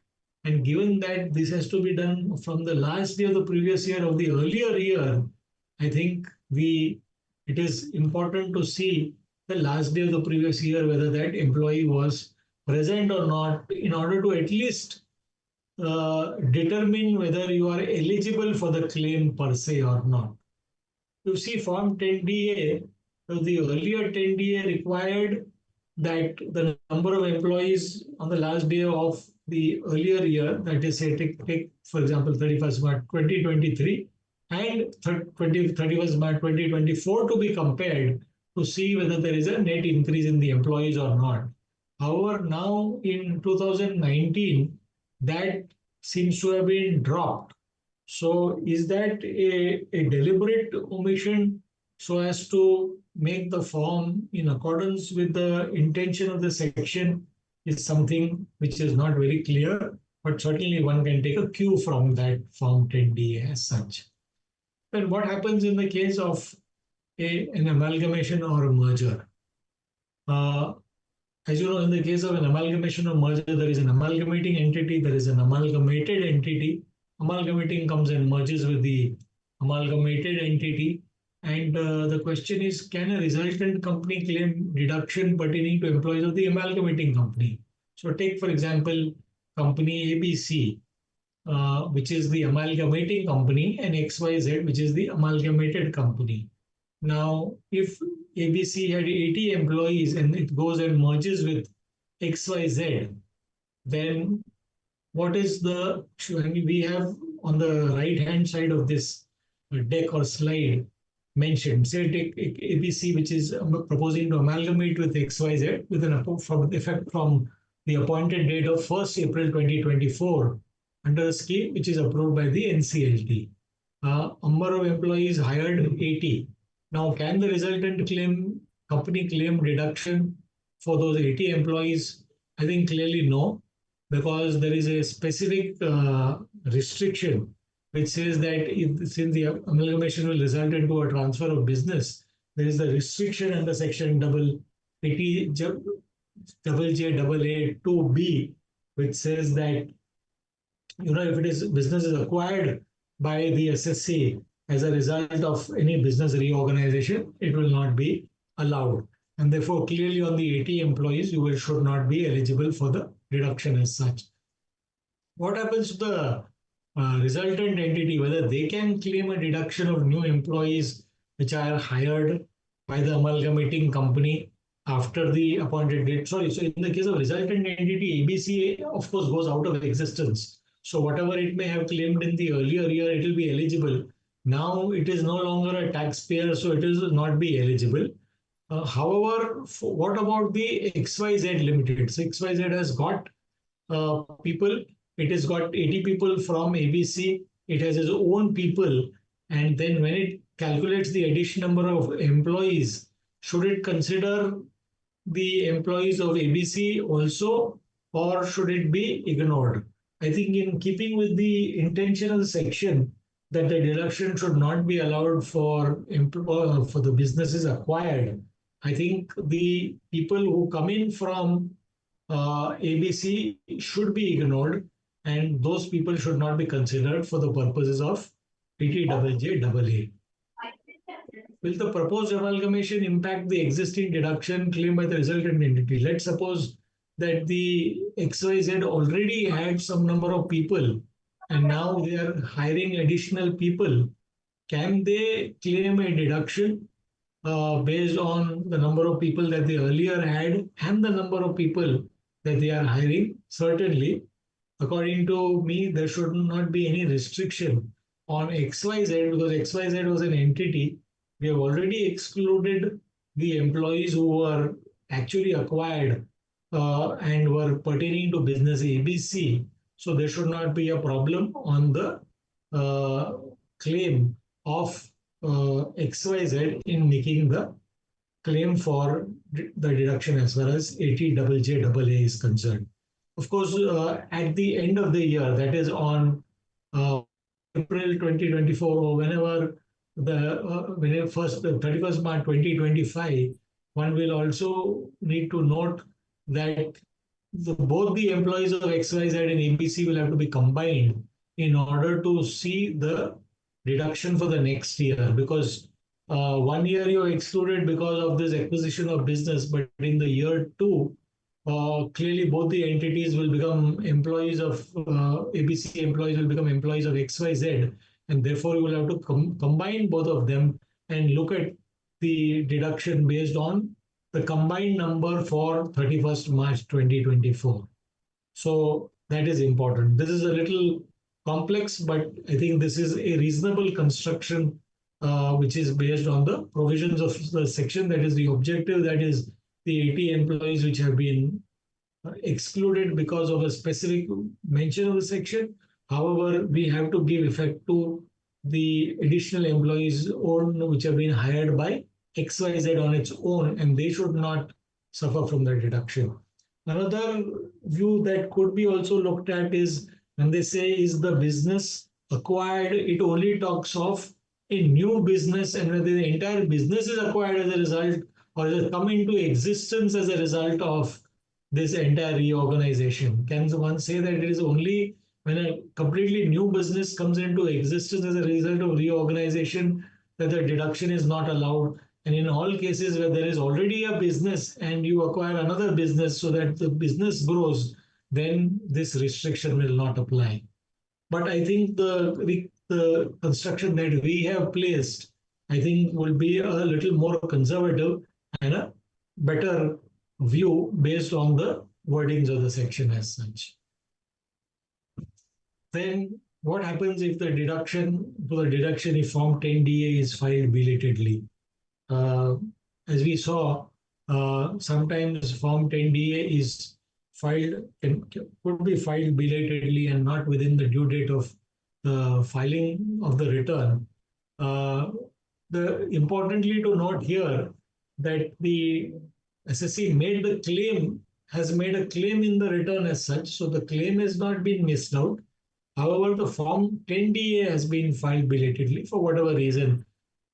And given that this has to be done from the last day of the previous year of the earlier year, I think we it is important to see the last day of the previous year whether that employee was present or not, in order to at least determine whether you are eligible for the claim per se or not. You see, Form 10DA, the earlier 10DA required that the number of employees on the last day of the earlier year, that is, say, take for example, 31st March 2023 and 31st March 2024 to be compared to see whether there is a net increase in the employees or not. However, now in 2019, that seems to have been dropped. So is that a deliberate omission so as to make the form in accordance with the intention of the section, is something which is not very clear, but certainly one can take a cue from that Form 10DA as such. Then what happens in the case of an amalgamation or a merger? Uh, as you know, in the case of an amalgamation or merger, there is an amalgamating entity, there is an amalgamated entity. Amalgamating comes and merges with the amalgamated entity. And the question is, can a resultant company claim deduction pertaining to employees of the amalgamating company? So, take for example, company ABC, which is the amalgamating company, and XYZ, which is the amalgamated company. Now, if ABC had 80 employees and it goes and merges with XYZ, then what is the, I mean, we have on the right hand side of this deck or slide mentioned, say take ABC, which is proposing to amalgamate with XYZ with an from effect from the appointed date of 1st April 2024 under a scheme which is approved by the NCLT. Number of employees hired 80. Now, can the resultant company claim deduction for those 80 employees? I think clearly no, because there is a specific restriction which says that if, since the amalgamation will result into a transfer of business, there is a restriction under section double 80 double J double A 2B, which says that, you know, if it is business is acquired by the SSC as a result of any business reorganization, it will not be allowed. And therefore, clearly on the 80 employees, you will, should not be eligible for the deduction as such. What happens to the resultant entity, whether they can claim a deduction of new employees which are hired by the amalgamating company after the appointed date? Sorry, so in the case of resultant entity, ABC, of course, goes out of existence. So whatever it may have claimed in the earlier year, it will be eligible. Now it is no longer a taxpayer, so it will not be eligible. However, what about the XYZ Limited? So XYZ has got people. It has got 80 people from ABC. It has its own people. And then when it calculates the additional number of employees, should it consider the employees of ABC also, or should it be ignored? I think, in keeping with the intention of the section, that the deduction should not be allowed for the businesses acquired, I think the people who come in from ABC should be ignored, and those people should not be considered for the purposes of PTJJAA. Will the proposed amalgamation impact the existing deduction claimed by the resultant entity? Let's suppose that the XYZ already had some number of people and now they are hiring additional people. Can they claim a deduction based on the number of people that they earlier had and the number of people that they are hiring? Certainly, according to me, there should not be any restriction on XYZ, because XYZ was an entity. We have already excluded the employees who were actually acquired and were pertaining to business ABC. So there should not be a problem on the claim of XYZ in making the claim for the deduction as far as 80JJAA is concerned. Of course, at the end of the year, that is on April 2024, or whenever when first the 31st March 2025, one will also need to note that both the employees of XYZ and ABC will have to be combined in order to see the deduction for the next year, because 1 year you excluded because of this acquisition of business, but in the year two, clearly both the entities will become employees of ABC employees will become employees of XYZ, and therefore you will have to combine both of them and look at the deduction based on the combined number for 31st March 2024. So that is important. This is a little complex, but I think this is a reasonable construction which is based on the provisions of the section. That is the objective, that is the 80 employees which have been excluded because of a specific mention of the section. However, we have to give effect to the additional employees own which have been hired by XYZ on its own, and they should not suffer from the deduction. Another view that could be also looked at is when they say, is the business acquired, it only talks of a new business, and whether the entire business is acquired as a result or has come into existence as a result of this entire reorganization. Can one say that it is only when a completely new business comes into existence as a result of reorganization that the deduction is not allowed? And in all cases where there is already a business and you acquire another business so that the business grows, then this restriction will not apply. But I think the construction that we have placed, I think, will be a little more conservative and a better view based on the wordings of the section as such. Then what happens if the deduction if Form 10DA is filed belatedly? Uh, as we saw, sometimes Form 10DA is could be filed belatedly and not within the due date of the filing of the return. Uh, Importantly to note here that the SSC has made a claim in the return as such, so the claim has not been missed out. However, the Form 10DA has been filed belatedly for whatever reason.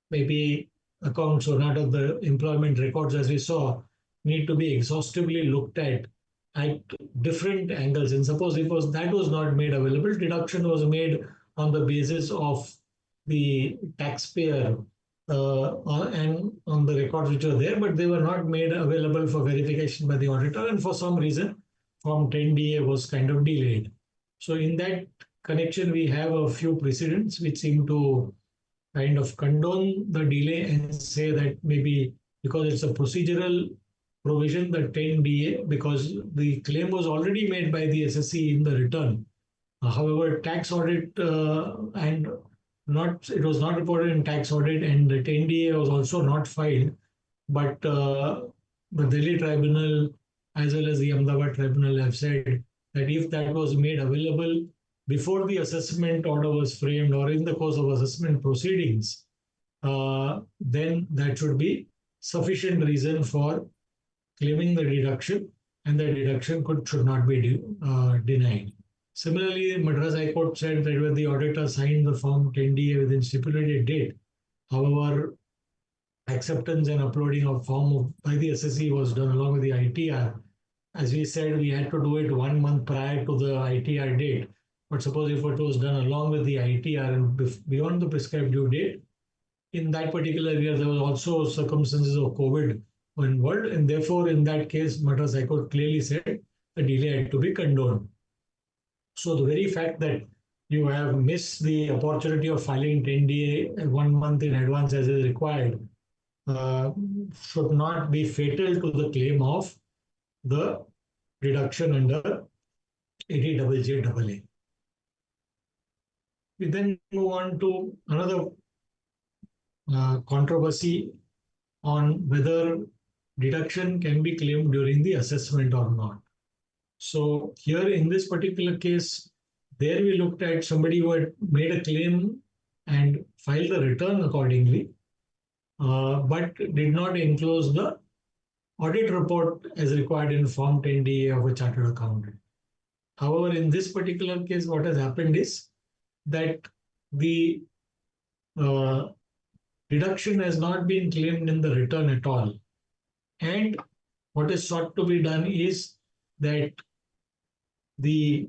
Maybe accounts or not of the employment records, as we saw, need to be exhaustively looked at different angles. And suppose if that was not made available, deduction was made on the basis of the taxpayer and on the records which were there, but they were not made available for verification by the auditor. And for some reason, Form 10DA was kind of delayed. So in that connection, we have a few precedents which seem to kind of condone the delay and say that maybe because it's a procedural provision, the 10DA, because the claim was already made by the SSC in the return. However, tax audit and not it was not reported in tax audit, and the 10DA was also not filed. But the Delhi tribunal as well as the Ahmedabad tribunal have said that if that was made available before the assessment order was framed or in the course of assessment proceedings, then that should be sufficient reason for claiming the deduction, and the deduction should not be denied. Similarly, Madras High Court said that when the auditor signed the Form 10DA within stipulated date, however, acceptance and uploading of form by the SSC was done along with the ITR. As we said, we had to do it 1 month prior to the ITR date. But suppose if it was done along with the ITR and beyond the prescribed due date, in that particular year, there was also circumstances of COVID involved. And therefore, in that case, Madras High Court clearly said the delay had to be condoned. So the very fact that you have missed the opportunity of filing 10DA 1 month in advance as is required should not be fatal to the claim of the deduction under 80JJAA. We then move on to another controversy on whether deduction can be claimed during the assessment or not. So here in this particular case, there we looked at somebody who had made a claim and filed the return accordingly, but did not enclose the audit report as required in Form 10DA of a chartered accountant. However, in this particular case, what has happened is that the deduction has not been claimed in the return at all. And what is sought to be done is that the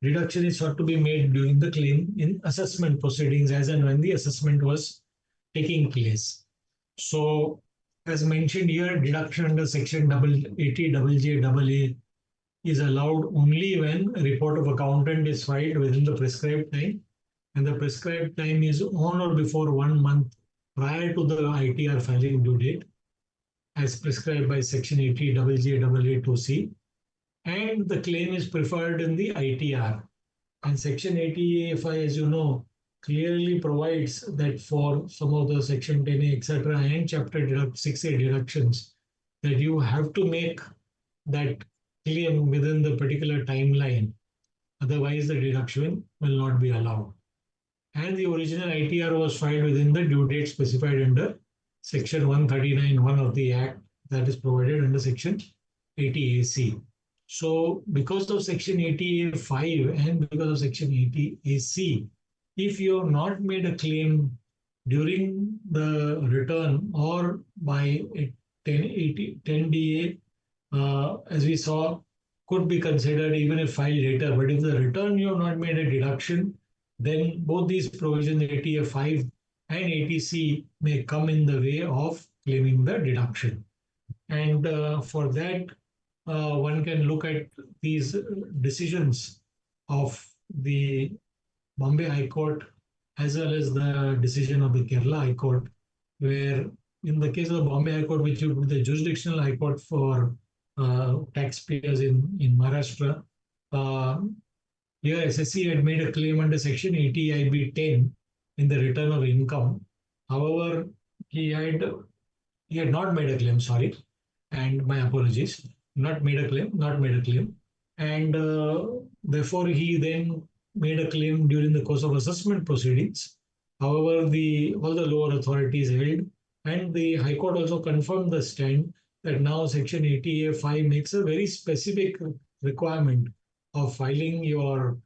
deduction is sought to be made during the claim in assessment proceedings as and when the assessment was taking place. So, as mentioned here, deduction under section 80JJA is allowed only when a report of accountant is filed within the prescribed time, and the prescribed time is on or before 1 month prior to the ITR filing due date, as prescribed by section 80JJA2C, and the claim is preferred in the ITR. And section 80A5, as you know, clearly provides that for some of the section 10A, etc., and chapter 6A deductions, that you have to make that claim within the particular timeline. Otherwise, the deduction will not be allowed. And the original ITR was filed within the due date specified under section 139(1) of the Act, that is provided under section 80AC. So, because of section 80A5 and because of section 80AC, if you have not made a claim during the return or by a 10DA, as we saw, could be considered even if filed later. But if the return you have not made a deduction, then both these provisions, 80A5 and 80C, may come in the way of claiming the deduction. And for that, one can look at these decisions of the Bombay High Court as well as the decision of the Kerala High Court, where in the case of the Bombay High Court, which would be the jurisdictional high court for taxpayers in Maharashtra, uh, here SSC had made a claim under section 80IB 10 in the return of income. However, he had he had not made a claim, sorry, and my apologies, not made a claim. And therefore, he then made a claim during the course of assessment proceedings. However, all the lower authorities held, and the High Court also confirmed the stand that now Section 80A5 makes a very specific requirement of filing your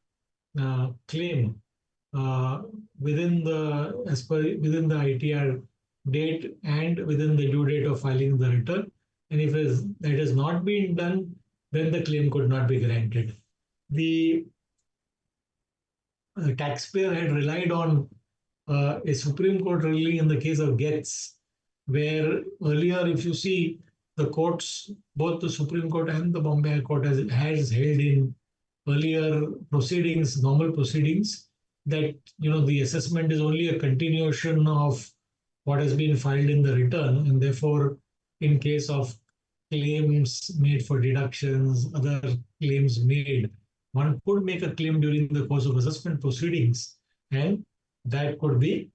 claim uh, within the ITR date and within the due date of filing the return. And if that has not been done, then the claim could not be granted. The taxpayer had relied on a Supreme Court ruling in the case of Getz, where earlier, if you see, the courts, both the Supreme Court and the Bombay High Court has held in earlier proceedings, normal proceedings, that the assessment is only a continuation of what has been filed in the return, and therefore, in case of claims made for deductions, other claims made, one could make a claim during the course of assessment proceedings, and that could be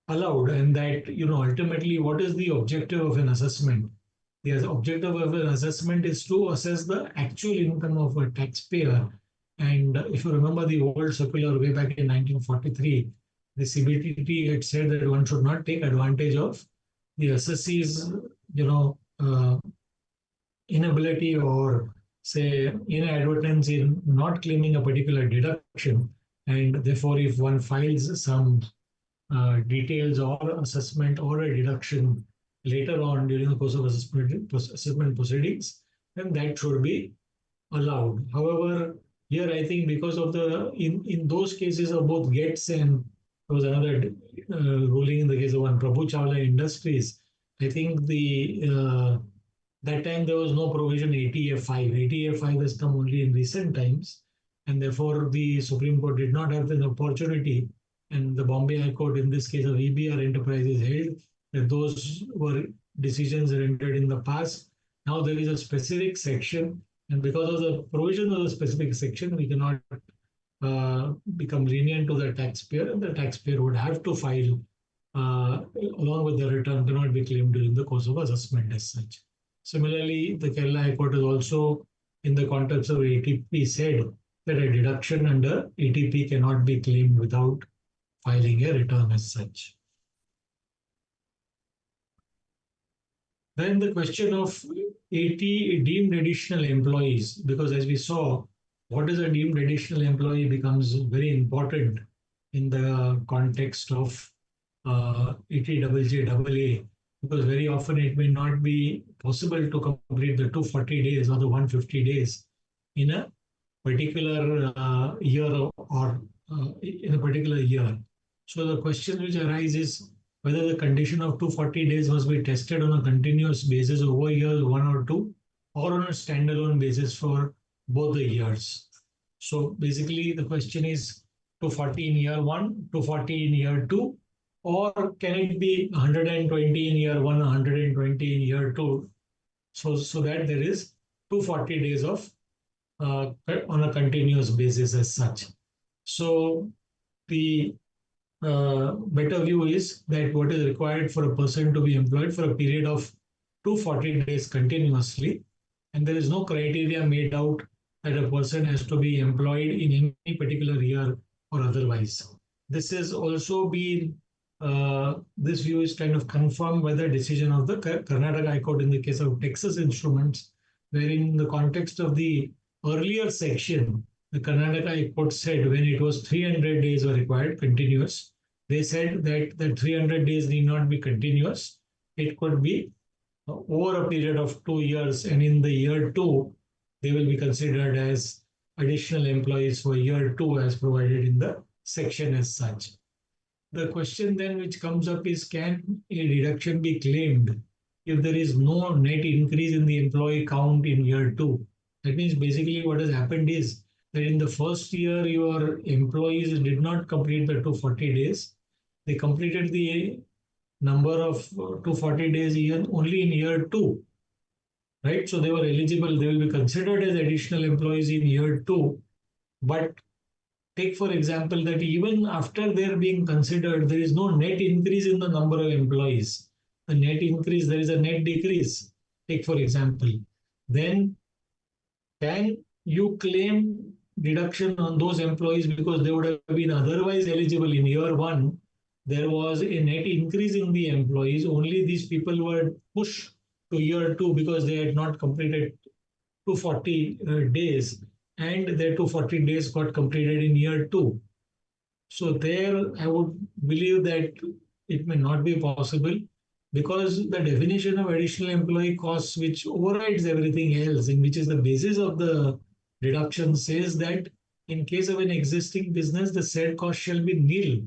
allowed. And that, ultimately, what is the objective of an assessment? The objective of an assessment is to assess the actual income of a taxpayer. And if you remember the old circular way back in 1943, the CBTT had said that one should not take advantage of the assessee's, inability or say inadvertence in not claiming a particular deduction. And therefore, if one files some details or assessment or a deduction later on during the course of assessment proceedings, then that should be allowed. However, here I think because of in those cases of both Getz and there was another ruling in the case of one Prabhu Chawla Industries, I think the that time there was no provision 80A5. 80A5 has come only in recent times, and therefore the Supreme Court did not have an opportunity. And the Bombay High Court, in this case of EBR Enterprises, held that those were decisions rendered in the past. Now there is a specific section, and because of the provision of the specific section, we cannot become lenient to the taxpayer, and the taxpayer would have to file along with the return, cannot be claimed during the course of assessment as such. Similarly, the Kerala High Court has also, in the context of ATP, said that a deduction under ATP cannot be claimed without filing a return as such. Then the question of 80 deemed additional employees, because as we saw, what is a deemed additional employee becomes very important in the context of 80JJAA, because very often it may not be possible to complete the 240 days or the 150 days in a particular year or in a particular year. So the question which arises is whether the condition of 240 days must be tested on a continuous basis over years 1 or 2, or on a standalone basis for both the years. So basically, the question is 240 in year one, 240 in year two, or can it be 120 in year one, 120 in year two? So that there is 240 days of on a continuous basis as such. So the better view is that what is required for a person to be employed for a period of 240 days continuously, and there is no criteria made out that a person has to be employed in any particular year or otherwise. This has also been this view is kind of confirmed by the decision of the Karnataka High Court in the case of Texas Instruments, wherein in the context of the earlier section, the Karnataka High Court said when it was 300 days were required continuous, they said that the 300 days need not be continuous. It could be over a period of 2 years, and in the year two, they will be considered as additional employees for year two as provided in the section as such. The question then which comes up is, can a deduction be claimed if there is no net increase in the employee count in year two? That means basically what has happened is that in the first year, your employees did not complete the 240 days. They completed the number of 240 days only in year two, right? So they were eligible, they will be considered as additional employees in year two. But take, for example, that even after they're being considered, there is no net increase in the number of employees. The net increase, there is a net decrease. Take, for example, then can you claim deduction on those employees because they would have been otherwise eligible in year one? There was a net increase in the employees. Only these people were pushed to year two because they had not completed 240 days, and their 240 days got completed in year two. So there, I would believe that it may not be possible because the definition of additional employee costs, which overrides everything else, and which is the basis of the deduction, says that in case of an existing business, the said cost shall be nil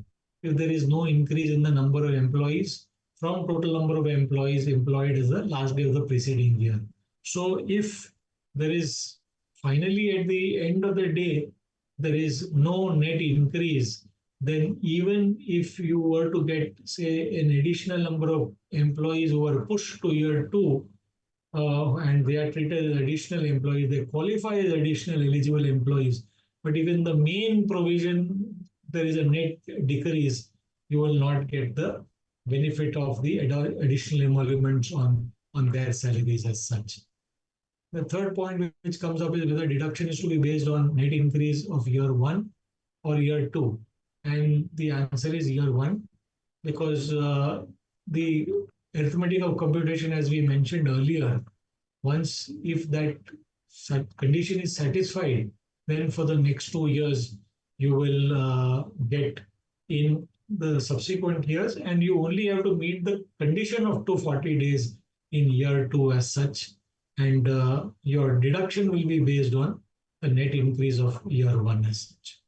if there is no increase in the number of employees from total number of employees employed as the last day of the preceding year. So if there is finally at the end of the day, there is no net increase, then even if you were to get, say, an additional number of employees who are pushed to year two, and they are treated as additional employees, they qualify as additional eligible employees. But if in the main provision there is a net decrease, you will not get the benefit of the additional emoluments on their salaries as such. The third point which comes up is whether deduction is to be based on net increase of year one or year two. And the answer is year one, because the arithmetic of computation, as we mentioned earlier, once if that condition is satisfied, then for the next 2 years, you will get in the subsequent years, and you only have to meet the condition of 240 days in year two as such. And your deduction will be based on the net increase of year one as such.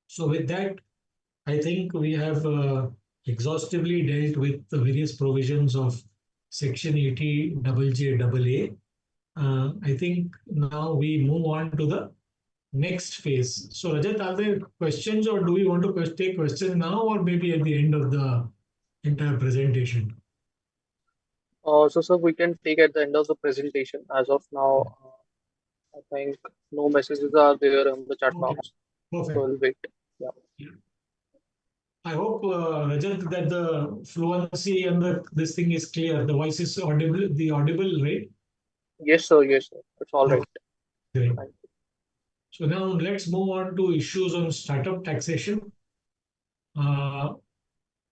So with that, I think we have exhaustively dealt with the various provisions of Section 80 JJAA. I think now we move on to the next phase. So Rajat, are there questions, or do we want to take questions now, or maybe at the end of the entire presentation? So, sir, we can take at the end of the presentation. As of now, I think no messages are there on the chat Okay, box. So perfect. we'll wait. Yeah. I hope, Rajat, that the fluency and this thing is clear. The voice is audible, the audible, right? Yes, sir. Yes, sir. It's all right. Okay, great. Thank you. So now let's move on to issues on startup taxation. Uh,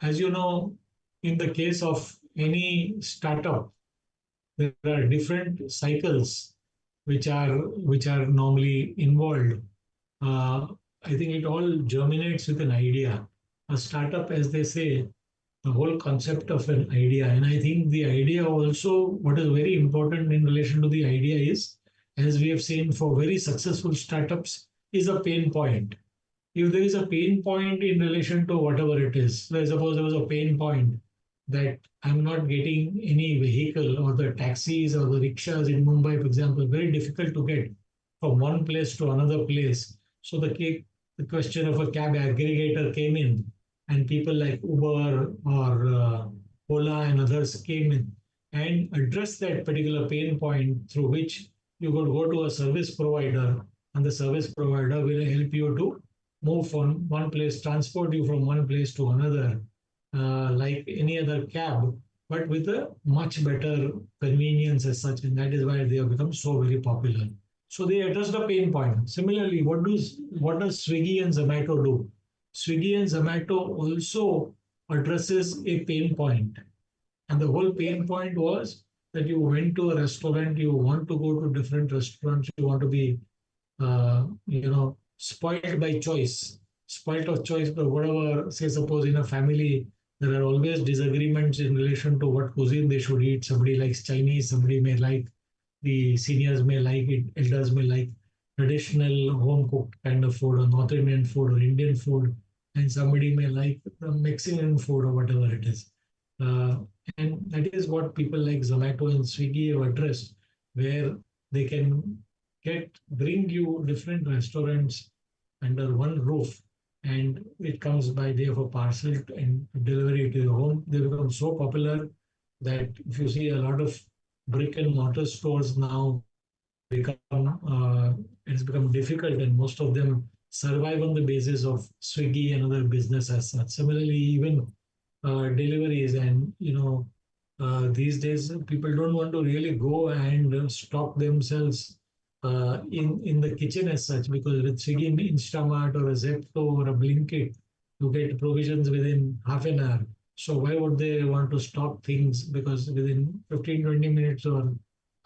as you know, in the case of any startup, there are different cycles which are normally involved. Uh, I think it all germinates with an idea. A startup, as they say, the whole concept of an idea. And I think the idea also, what is very important in relation to the idea is, as we have seen for very successful startups, is a pain point. if there is a pain point in relation to whatever it is, so suppose there was a pain point that I'm not getting any vehicle or the taxis or the rickshaws in Mumbai, for example, very difficult to get from one place to another place. So the question of a cab aggregator came in, and people like Uber or Ola and others came in and addressed that particular pain point through which you could go to a service provider, and the service provider will help you to move from one place, transport you from one place to another, like any other cab, but with a much better convenience as such. And that is why they have become so very popular. So they address the pain point. Similarly, what does Swiggy and Zomato do? Swiggy and Zomato also addresses a pain point. And the whole pain point was that you went to a restaurant, you want to go to different restaurants, you want to be spoiled by choice, spoiled of choice. But whatever, say, suppose in a family, there are always disagreements in relation to what cuisine they should eat. Somebody likes Chinese, somebody may like, the seniors may like it, elders may like traditional home cooked kind of food or North Indian food or Indian food, and somebody may like the Mexican food or whatever it is. Uh, and that is what people like Zomato and Swiggy have addressed, where they can bring you different restaurants under one roof, and it comes by way of a parcel and delivery to your home. They become so popular that if you see a lot of brick and mortar stores now it's become difficult, and most of them survive on the basis of Swiggy and other business as such. Similarly, even deliveries, and these days people don't want to really go and stock themselves in the kitchen as such, because with Swiggy, Instamart, or a Zepto or a Blinkit, you get provisions within half an hour. So why would they want to stock things? Because within 15-20 minutes or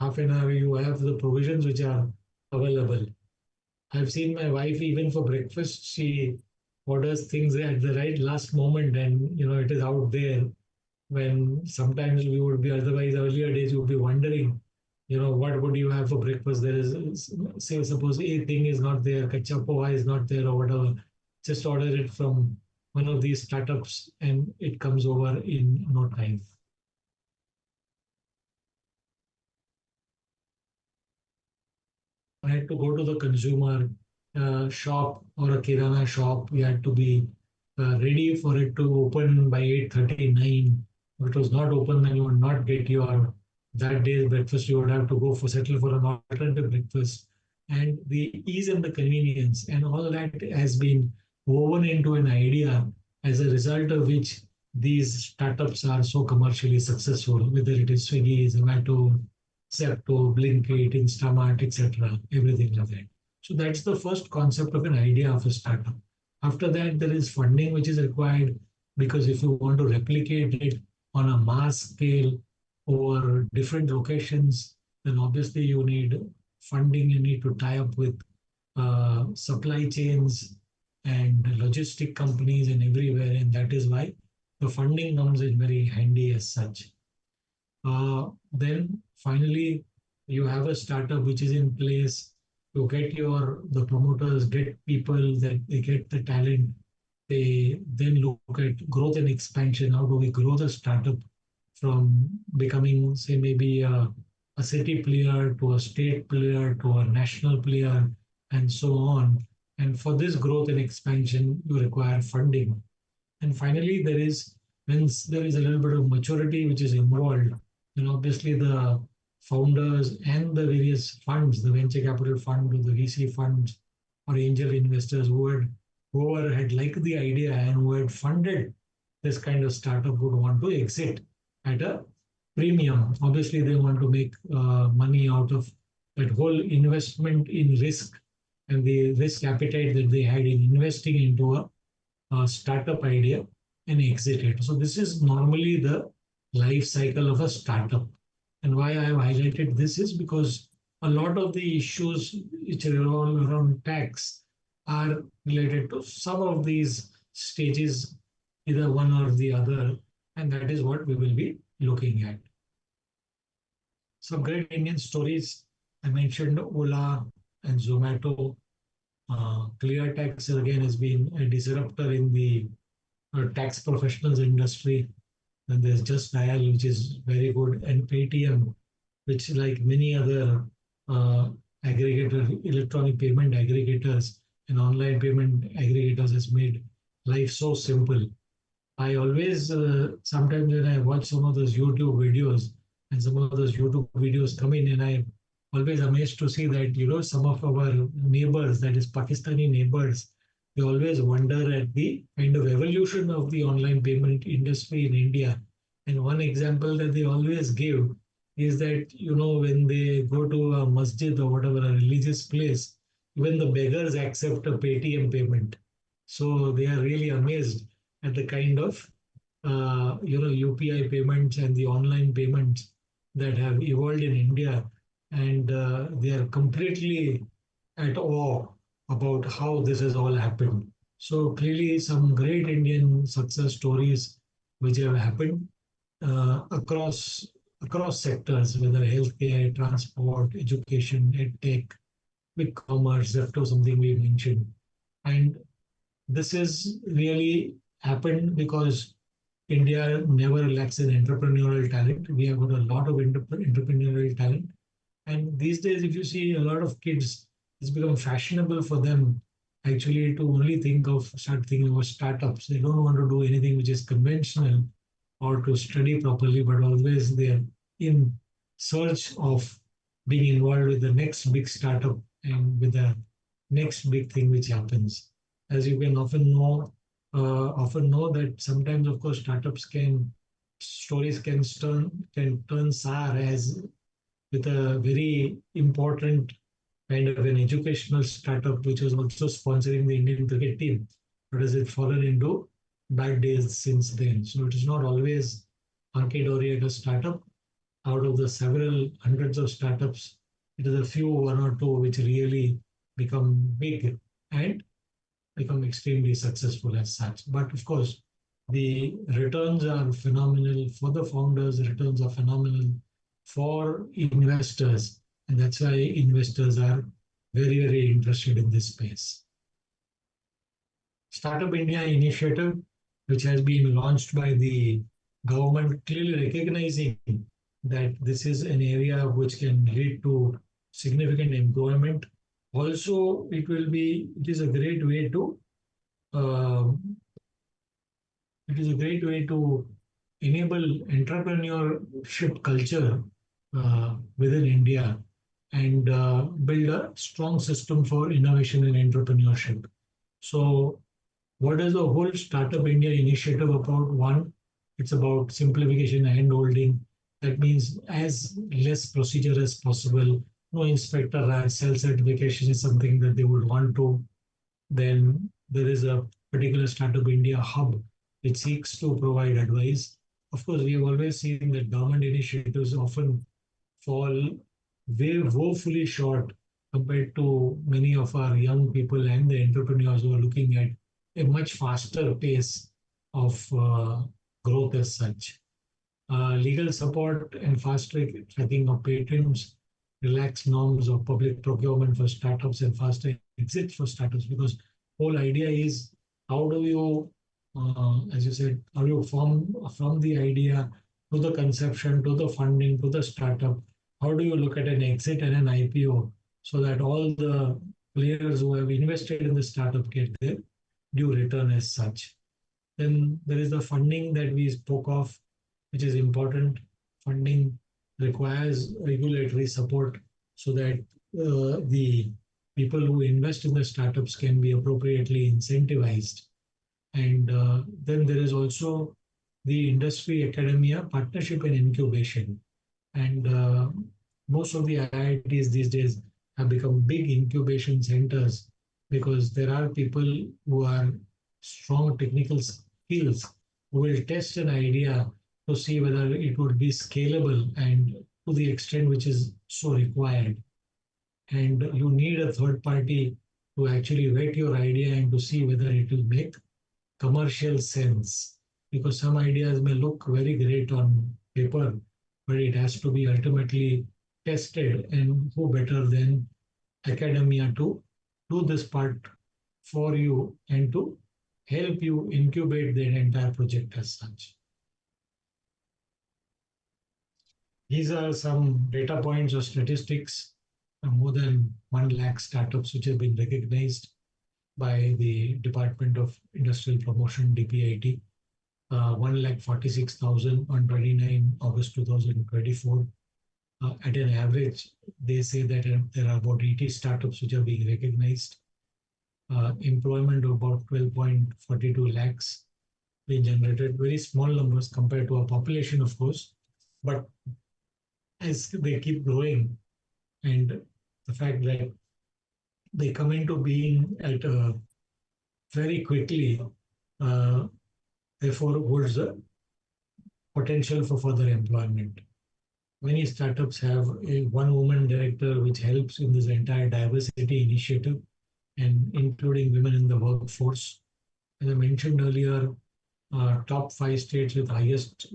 half an hour, you have the provisions which are available. I've seen my wife even for breakfast. She orders things at the right last moment, and it is out there. When sometimes we would be, otherwise earlier days you would be wondering, what would you have for breakfast? There is, say, suppose a thing is not there, kachcha poha is not there, or whatever. Just order it from one of these startups, and it comes over in no time. I had to go to the consumer shop or a kirana shop. We had to be ready for it to open by 8:39. If it was not open, then you would not get your that day's breakfast. You would have to go for settle for an alternative breakfast. And the ease and the convenience and all that has been woven into an idea, as a result of which these startups are so commercially successful, whether it is Swiggy, Zomato, Zepto, Blinkit, Instamart, etc. Everything like that. So that's the first concept of an idea of a startup. After that, there is funding which is required, because if you want to replicate it on a mass scale over different locations, then obviously you need funding. You need to tie up with supply chains and logistic companies and everywhere, and that is why the funding comes in very handy as such. Then finally, you have a startup which is in place. You get the promoters, get people, that they get the talent. They then look at growth and expansion. How do we grow the startup from becoming, say, maybe a city player to a state player to a national player, and so on. And for this growth and expansion, you require funding. And finally, once there is a little bit of maturity which is involved, then obviously the founders and the various funds, the venture capital fund or the VC funds or angel investors whoever had liked the idea and who had funded this kind of startup would want to exit at a premium. Obviously, they want to make money out of that whole investment in risk and the risk appetite that they had in investing into a startup idea and exit it. So this is normally the life cycle of a startup. And why I have highlighted this is because a lot of the issues which revolve around tax are related to some of these stages, either one or the other, and that is what we will be looking at. Some great Indian stories. I mentioned Ola and Zomato. Clear tax again has been a disruptor in the tax professionals industry. Then there's Just Dial, which is very good, and Paytm, which, like many other uh, electronic payment aggregators and online payment aggregators, has made life so simple. I always, sometimes when I watch some of those YouTube videos and some of those YouTube videos come in, and I always amazed to see that, some of our neighbors, that is Pakistani neighbors, they always wonder at the kind of evolution of the online payment industry in India. And one example that they always give is that, when they go to a masjid or whatever, a religious place, even the beggars accept a Paytm payment. So they are really amazed at the kind of UPI payments and the online payments that have evolved in India, and they are completely at awe about how this has all happened. So clearly, some great Indian success stories which have happened across sectors, whether healthcare, transport, education, edtech, quick commerce, Zepto, something we mentioned, and this is really happened because India never lacks in entrepreneurial talent. We have got a lot of entrepreneurial talent. And these days, if you see a lot of kids, it's become fashionable for them actually to only start thinking about startups. They don't want to do anything which is conventional or to study properly, but always they are in search of being involved with the next big startup and with the next big thing which happens. As you can often know that sometimes, of course, startups can stories can turn sour, as with a very important kind of an educational startup which was also sponsoring the Indian cricket team. But has it fallen into bad days since then? So it is not always hunky dory at a startup. Out of the several hundreds of startups, it is a few, one or two, which really become big and become extremely successful as such. But of course, the returns are phenomenal for the founders, the returns are phenomenal for investors, and that's why investors are very, very interested in this space. Startup India initiative, which has been launched by the government, clearly recognizing that this is an area which can lead to significant employment. Also, it is a great way to um, it is a great way to enable entrepreneurship culture within India, and build a strong system for innovation and entrepreneurship. So, what is the whole Startup India initiative about? One, it's about simplification and holding. That means as less procedure as possible. No inspector cell certification is something that they would want to. Then there is a particular Startup India hub which seeks to provide advice. Of course, we have always seen that government initiatives often fall way woefully short compared to many of our young people and the entrepreneurs who are looking at a much faster pace of growth as such. Legal support and fast tracking of patents, relaxed norms of public procurement for startups, and faster exit for startups. Because whole idea is, how do you, as you said, how do you from the idea to the conception to the funding to the startup? How do you look at an exit and an IPO so that all the players who have invested in the startup get their due return as such? Then there is the funding that we spoke of, which is important. Funding requires regulatory support so that the people who invest in the startups can be appropriately incentivized. And then there is also the industry academia partnership and incubation. And most of the IITs these days have become big incubation centers because there are people who are strong technical skills who will test an idea to see whether it would be scalable and to the extent which is so required. And you need a third party to actually vet your idea and to see whether it will make commercial sense, because some ideas may look very great on paper, but it has to be ultimately tested. And who better than academia to do this part for you and to help you incubate the entire project as such. These are some data points or statistics. More than 1 lakh startups which have been recognized by the Department of Industrial Promotion, DPIT. 1,46,000 on 29 August 2024. At an average, they say that there are about 80 startups which are being recognized. Employment of about 12.42 lakhs being generated. Very small numbers compared to our population, of course. But as they keep growing, and the fact that they come into being at very quickly, uh, therefore holds a potential for further employment. Many startups have a one woman director which helps in this entire diversity initiative and including women in the workforce. As I mentioned earlier, top 5 states with highest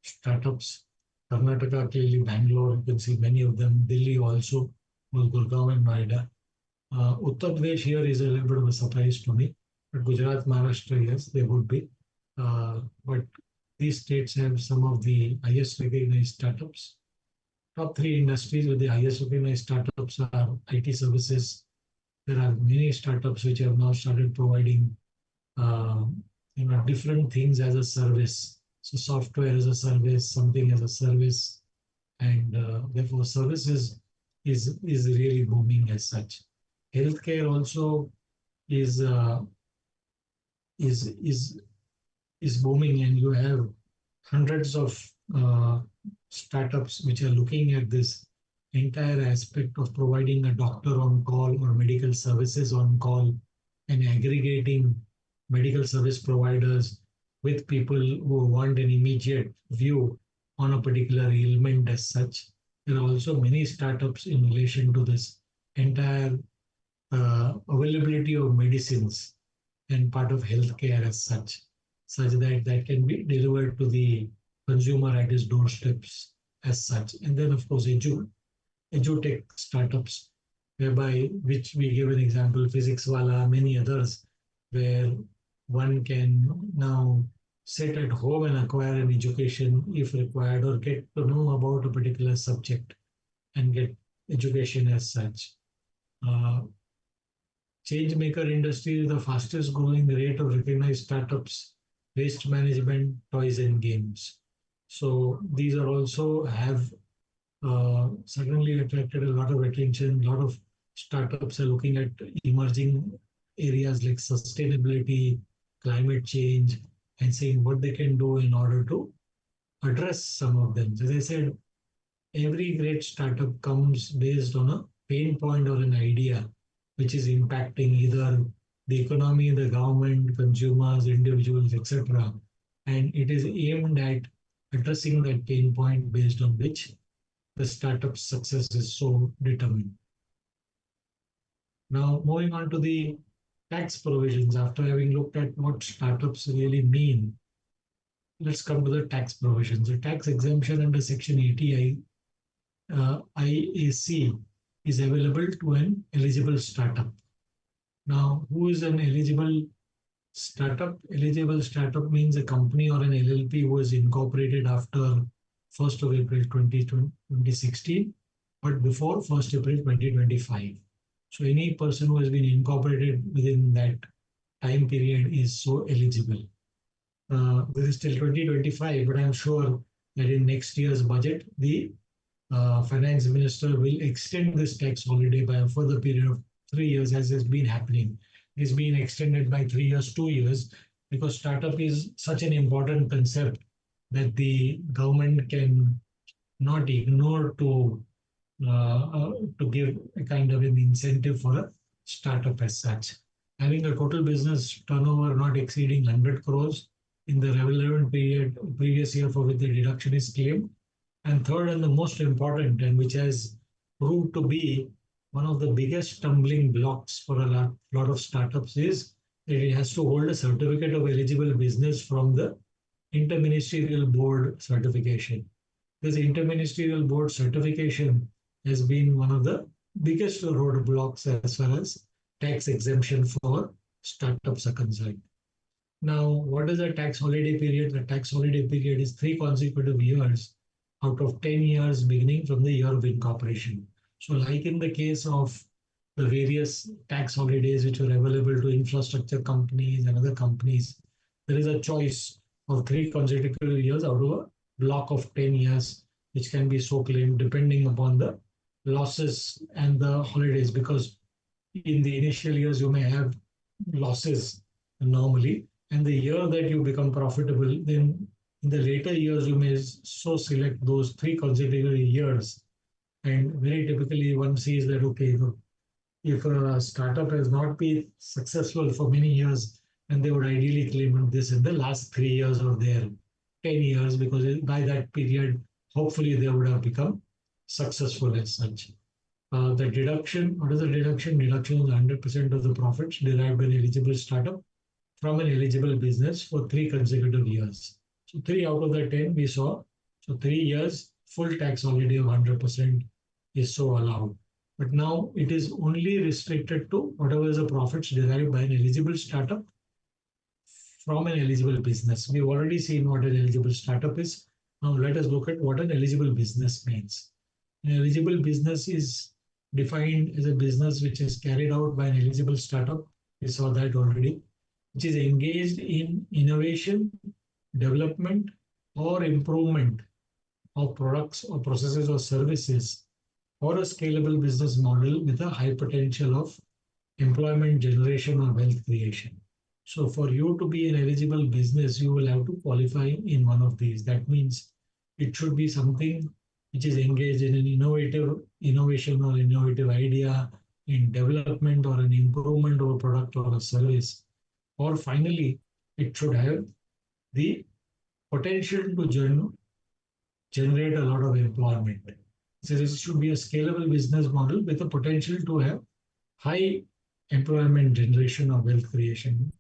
startups: Karnataka, clearly Bangalore, you can see many of them, Delhi also, Gurgaon and Noida. Uttar Pradesh here is a little bit of a surprise to me, but Gujarat, Maharashtra, yes, they would be. But these states have some of the highest recognized startups. Top three industries with the highest recognized startups are IT services. There are many startups which have now started providing uh, different things as a service. So software as a service, something as a service, and therefore services is really booming as such. Healthcare also is uh, is is booming, and you have hundreds of startups which are looking at this entire aspect of providing a doctor on call or medical services on call and aggregating medical service providers with people who want an immediate view on a particular ailment as such. There are also many startups in relation to this entire availability of medicines and part of healthcare as such that that can be delivered to the consumer at his doorsteps as such. And then, of course, edutech startups, whereby which we give an example, Physics Wala, many others, where one can now sit at home and acquire an education if required, or get to know about a particular subject and get education as such. Uh, Changemaker industry is the fastest growing rate of recognized startups, waste management, toys and games. So these are also have certainly attracted a lot of attention. A lot of startups are looking at emerging areas like sustainability, climate change, and saying what they can do in order to address some of them. As I said, every great startup comes based on a pain point or an idea which is impacting either the economy, the government, consumers, individuals, etc. And it is aimed at addressing that pain point based on which the startup's success is so determined. Now, moving on to the tax provisions, after having looked at what startups really mean, let's come to the tax provisions. The tax exemption under Section 80 IAC is available to an eligible startup. Now, who is an eligible startup? Eligible startup means a company or an LLP who is incorporated after 1st of April 2016, but before 1st April 2025. So any person who has been incorporated within that time period is so eligible. This is till 2025, but I'm sure that in next year's budget, the finance minister will extend this tax holiday by a further period of 3 years, as has been happening. It's been extended by 3 years, 2 years, because startup is such an important concept that the government can not ignore to give a kind of an incentive for a startup as such. Having a total business turnover not exceeding 100 crores in the relevant period previous year for which the deduction is claimed. And third, and the most important, and which has proved to be one of the biggest stumbling blocks for a lot of startups, is that it has to hold a certificate of eligible business from the interministerial board certification. This interministerial board certification has been one of the biggest roadblocks as far as tax exemption for startups are concerned. Now, what is a tax holiday period? The tax holiday period is 3 consecutive years out of 10 years beginning from the year of incorporation. So, like in the case of the various tax holidays which are available to infrastructure companies and other companies, there is a choice of 3 consecutive years out of a block of 10 years, which can be so claimed depending upon the losses and the holidays. Because in the initial years, you may have losses normally, and the year that you become profitable, then in the later years, you may so select those 3 consecutive years. And very typically, one sees that, okay, look, if a startup has not been successful for many years, then they would ideally claim this in the last 3 years of their 10 years, because by that period, hopefully, they would have become successful as such. The deduction, what is the deduction? Deduction is 100% of the profits derived by an eligible startup from an eligible business for 3 consecutive years. So 3 out of the 10 we saw. So 3 years, full tax holiday of 100% is so allowed. But now it is only restricted to whatever is the profits derived by an eligible startup from an eligible business. We've already seen what an eligible startup is. Now let us look at what an eligible business means. An eligible business is defined as a business which is carried out by an eligible startup. We saw that already, which is engaged in innovation, development, or improvement of products or processes or services, or a scalable business model with a high potential of employment generation or wealth creation. So, for you to be an eligible business, you will have to qualify in one of these. That means it should be something which is engaged in an innovative innovation or innovative idea, in development or an improvement of a product or a service. Or finally, it should have the potential to generate a lot of employment. So this should be a scalable business model with the potential to have high employment generation or wealth creation,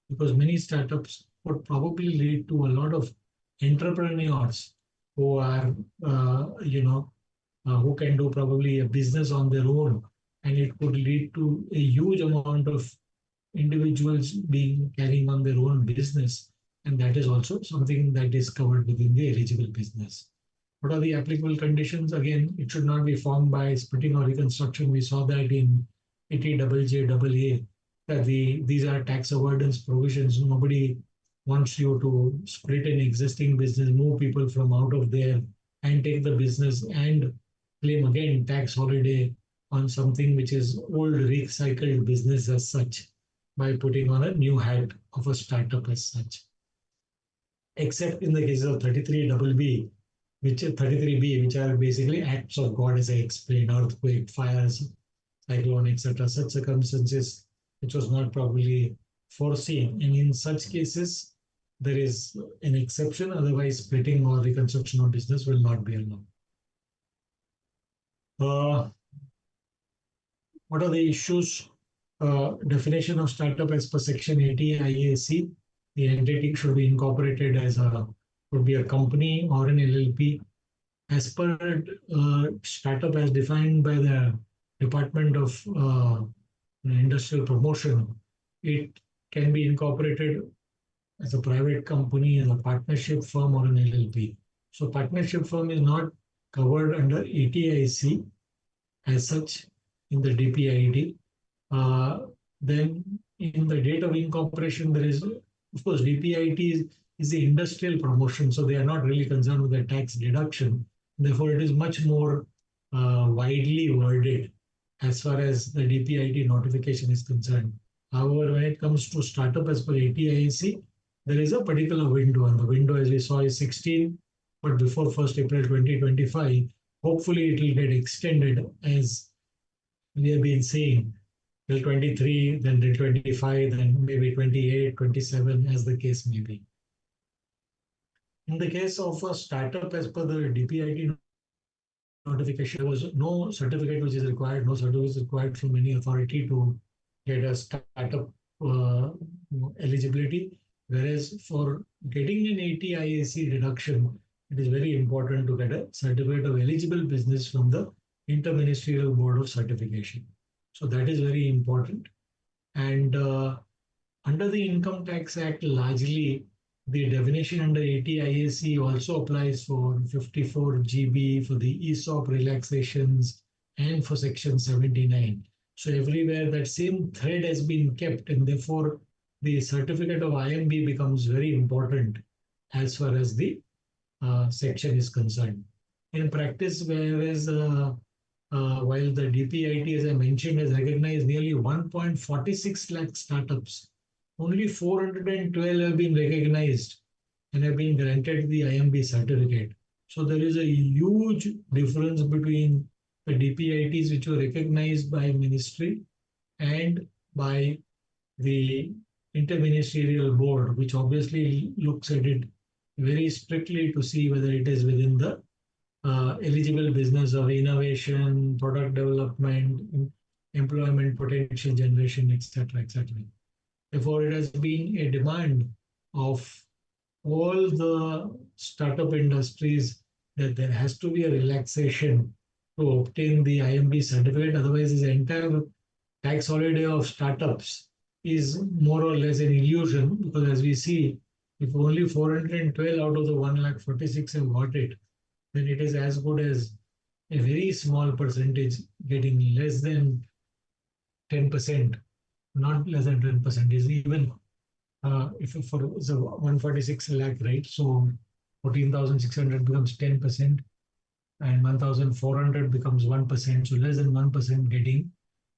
because many startups would probably lead to a lot of entrepreneurs who are, who can do probably a business on their own, and it could lead to a huge amount of individuals being carrying on their own business, and that is also something that is covered within the eligible business. What are the applicable conditions? Again, it should not be formed by splitting or reconstruction. We saw that in 80JJAA, that these are tax avoidance provisions. Nobody wants you to split an existing business, move people from out of there, and take the business and claim again tax holiday on something which is old recycled business as such, by putting on a new hat of a startup as such. Except in the case of 33BB, which 33B, which are basically acts of God, as I explained, earthquake, fires, cyclone, etc., such circumstances which was not properly foreseen. And in such cases, there is an exception, otherwise, splitting or reconstruction of business will not be allowed. What are the issues? Definition of startup as per Section 80 IAC. The entity should be incorporated as could be a company or an LLP. As per startup as defined by the Department of Industrial Promotion, it can be incorporated as a private company, as a partnership firm, or an LLP. So partnership firm is not covered under 80IC as such in the DPID. Then in the date of incorporation, there is, of course, DPIT is the industrial promotion, so they are not really concerned with the tax deduction. Therefore, it is much more widely worded as far as the DPIT notification is concerned. However, when it comes to startup as per ATIC, there is a particular window, and the window, as we saw, is 16, but before 1st April 2025, hopefully it will get extended, as we have been saying, till 23, then till 25, then maybe 28, 27, as the case may be. In the case of a startup, as per the DPIT notification, there was no certificate which is required, no certificate is required from any authority to get a startup eligibility. Whereas for getting an ATIAC deduction, it is very important to get a certificate of eligible business from the Interministerial Board of Certification. So that is very important. And under the Income Tax Act, largely the definition under 80 IAC also applies for 54 GB, for the ESOP relaxations, and for Section 79. So everywhere that same thread has been kept, and therefore the certificate of IMB becomes very important as far as the section is concerned. In practice, whereas while the DPIT, as I mentioned, has recognized nearly 1.46 lakh startups, only 412 have been recognized and have been granted the IMB certificate. So there is a huge difference between the DPITs which were recognized by ministry and by the interministerial board, which obviously looks at it very strictly to see whether it is within the eligible business of innovation, product development, employment potential generation, etc., etc. Therefore, it has been a demand of all the startup industries that there has to be a relaxation to obtain the IMB certificate. Otherwise, this entire tax holiday of startups is more or less an illusion, because as we see, if only 412 out of the 1 lakh 46 have got it, then it is as good as a very small percentage getting less than 10%, not less than 10% is even if for so 146 lakh, right? So 14,600 becomes 10%, and 1,400 becomes 1%. So less than 1% getting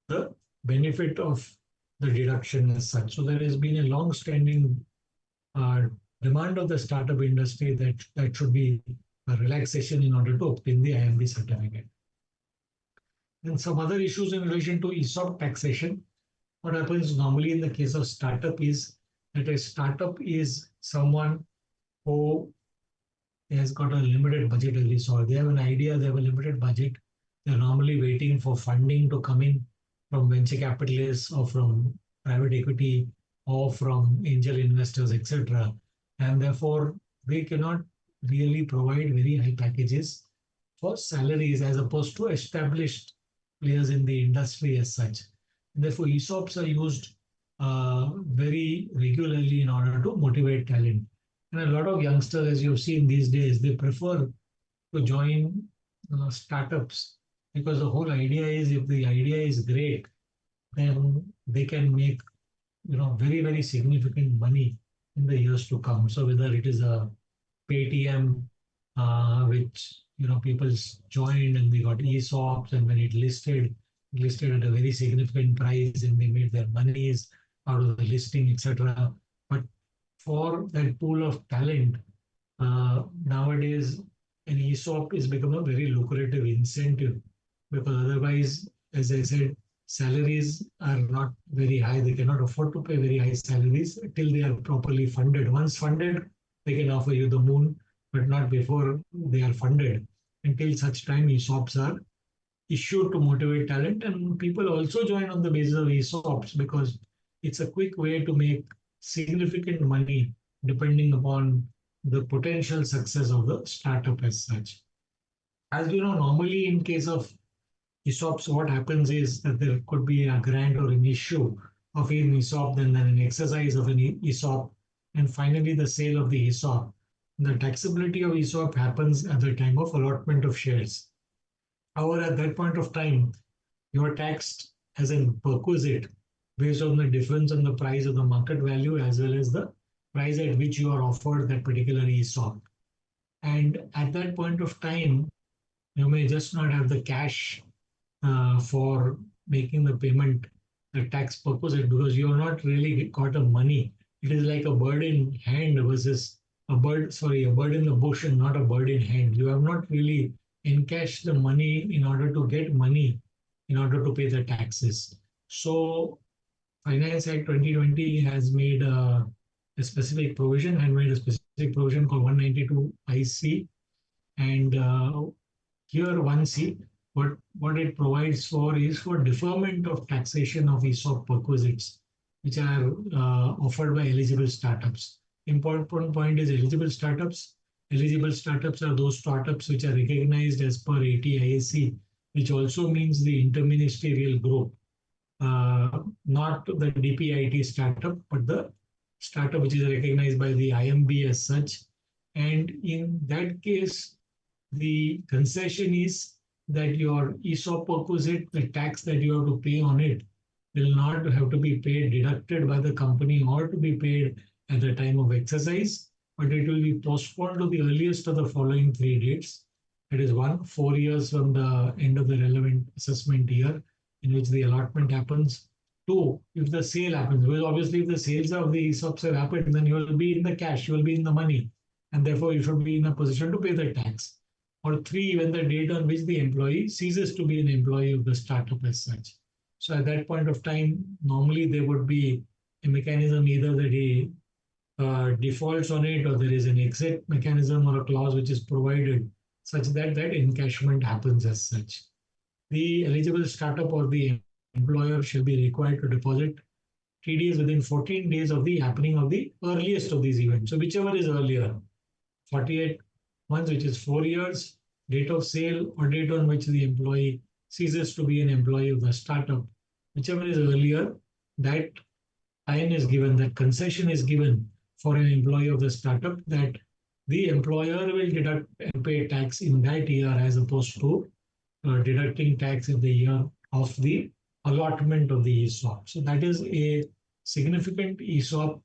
the benefit of the deduction as such. So there has been a long-standing uh, demand of the startup industry that should be a relaxation in order to obtain the IMB certificate. And some other issues in relation to ESOP taxation. What happens normally in the case of startup is that a startup is someone who has got a limited budget, as we saw. They have an idea, they have a limited budget. They're normally waiting for funding to come in from venture capitalists or from private equity or from angel investors, etc. And therefore, they cannot really provide very high packages for salaries as opposed to established players in the industry as such. And therefore, ESOPs are used very regularly in order to motivate talent. And a lot of youngsters, as you've seen these days, they prefer to join startups because the whole idea is, if the idea is great, then they can make very significant money in the years to come. So whether it is a Paytm, which people joined and they got ESOPs, and when it listed at a very significant price, and they made their monies out of the listing, etc. But for that pool of talent, nowadays an ESOP is become a very lucrative incentive, because otherwise, as I said, salaries are not very high. They cannot afford to pay very high salaries till they are properly funded. Once funded, they can offer you the moon, but not before they are funded. Until such time, ESOPs are issued to motivate talent, and people also join on the basis of ESOPs because it's a quick way to make significant money depending upon the potential success of the startup as such. As you know, normally in case of ESOPs, what happens is that there could be a grant or an issue of an ESOP, then an exercise of an ESOP, and finally the sale of the ESOP. The taxability of ESOP happens at the time of allotment of shares. However, at that point of time, you are taxed as a perquisite based on the difference in the price of the market value as well as the price at which you are offered that particular ESOP. And at that point of time, you may just not have the cash for making the payment, the tax perquisite, because you have not really got a money. It is like a bird in hand versus a bird in the bush and not a bird in hand. You have not really encashed the money in order to get money in order to pay the taxes. So Finance Act 2020 has made a specific provision and made a specific provision called 192 IC, and here 1C, what it provides for is for deferment of taxation of ESOP perquisites, which are offered by eligible startups. Important point is eligible startups. Eligible startups are those startups which are recognized as per ATIAC, which also means the interministerial group. not the DPIT startup, but the startup which is recognized by the IMB as such. And in that case, the concession is that your ESOP perquisite, the tax that you have to pay on it, will not have to be paid deducted by the company or to be paid at the time of exercise, but it will be postponed to the earliest of the following three dates. That is one, 4 years from the end of the relevant assessment year in which the allotment happens. Two, if the sale happens, well, obviously, if the sales of the ESOPs have happened, then you will be in the cash, you will be in the money, and therefore you should be in a position to pay the tax. Or three, when the date on which the employee ceases to be an employee of the startup as such. So at that point of time, normally there would be a mechanism either that he defaults on it or there is an exit mechanism or a clause which is provided such that that encashment happens as such. The eligible startup or the employer shall be required to deposit TDS within 14 days of the happening of the earliest of these events. So whichever is earlier, 48 months, which is 4 years, date of sale, or date on which the employee ceases to be an employee of the startup, whichever is earlier, that time is given, that concession is given for an employee of the startup that the employer will deduct and pay tax in that year as opposed to deducting tax in the year of the allotment of the ESOP. So that is a significant ESOP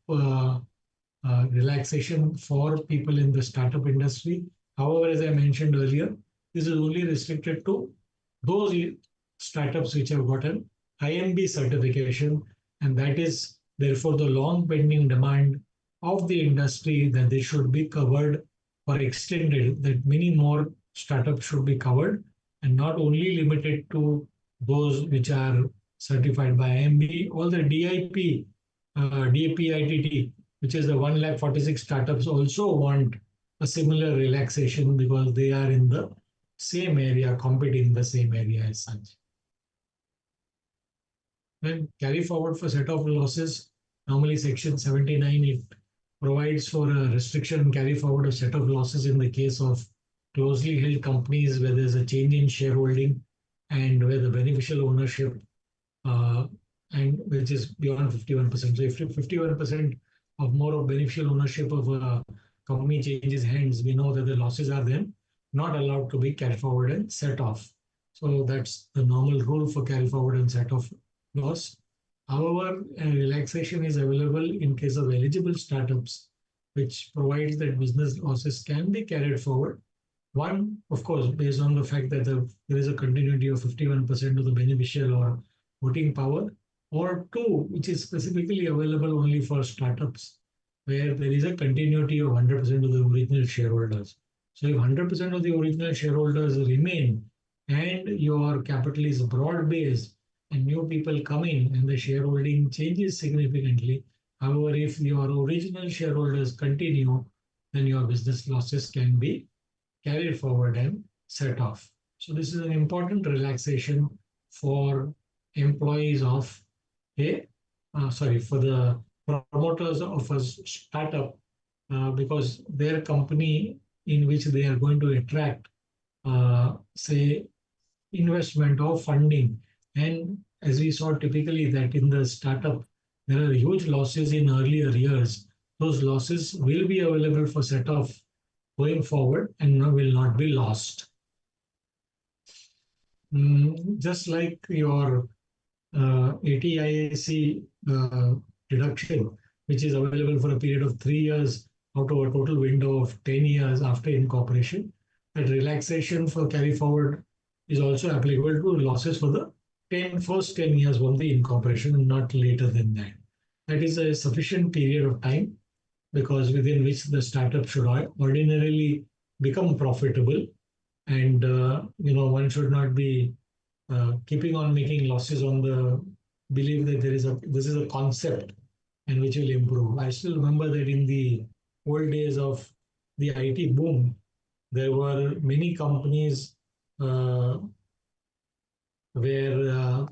relaxation for people in the startup industry. However, as I mentioned earlier, this is only restricted to those startups which have gotten IMB certification, and that is therefore the long pending demand of the industry that they should be covered or extended, that many more startups should be covered and not only limited to those which are certified by IMB. All the DIP, DAPITT, which is the 1,46,000 startups, also want a similar relaxation because they are in the same area, competing in the same area as such. Then carry forward for set of losses. Normally, Section 79 it provides for a restriction and carry forward of set of losses in the case of closely held companies where there's a change in shareholding and where the beneficial ownership and which is beyond 51%. So if 51% of more of beneficial ownership of a company changes hands, we know that the losses are then not allowed to be carried forward and set off. So that's the normal rule for carry forward and set off loss. However, a relaxation is available in case of eligible startups, which provides that business losses can be carried forward. One, of course, based on the fact that there is a continuity of 51% of the beneficial or voting power, or two, which is specifically available only for startups, where there is a continuity of 100% of the original shareholders. So if 100% of the original shareholders remain and your capital is broad based and new people come in and the shareholding changes significantly, however, if your original shareholders continue, then your business losses can be carried forward and set off. So this is an important relaxation for employees of for the promoters of a startup because their company in which they are going to attract, say, investment or funding. And as we saw typically that in the startup, there are huge losses in earlier years. Those losses will be available for set off going forward and will not be lost. Just like your ATIAC deduction, which is available for a period of 3 years out of a total window of 10 years after incorporation, that relaxation for carry forward is also applicable to losses for the first 10 years from the incorporation and not later than that. That is a sufficient period of time because within which the startup should ordinarily become profitable. And one should not be keeping on making losses on the belief that this is a concept and which will improve. I still remember that in the old days of the IT boom, there were many companies where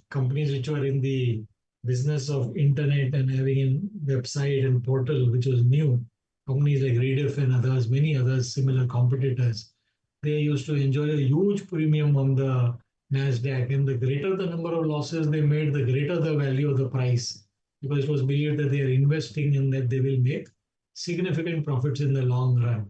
companies which were in the business of internet and having a website and portal which was new, companies like Rediff and others, many others, similar competitors, they used to enjoy a huge premium on the Nasdaq, and the greater the number of losses they made, the greater the value of the price, because it was believed that they are investing in that they will make significant profits in the long run.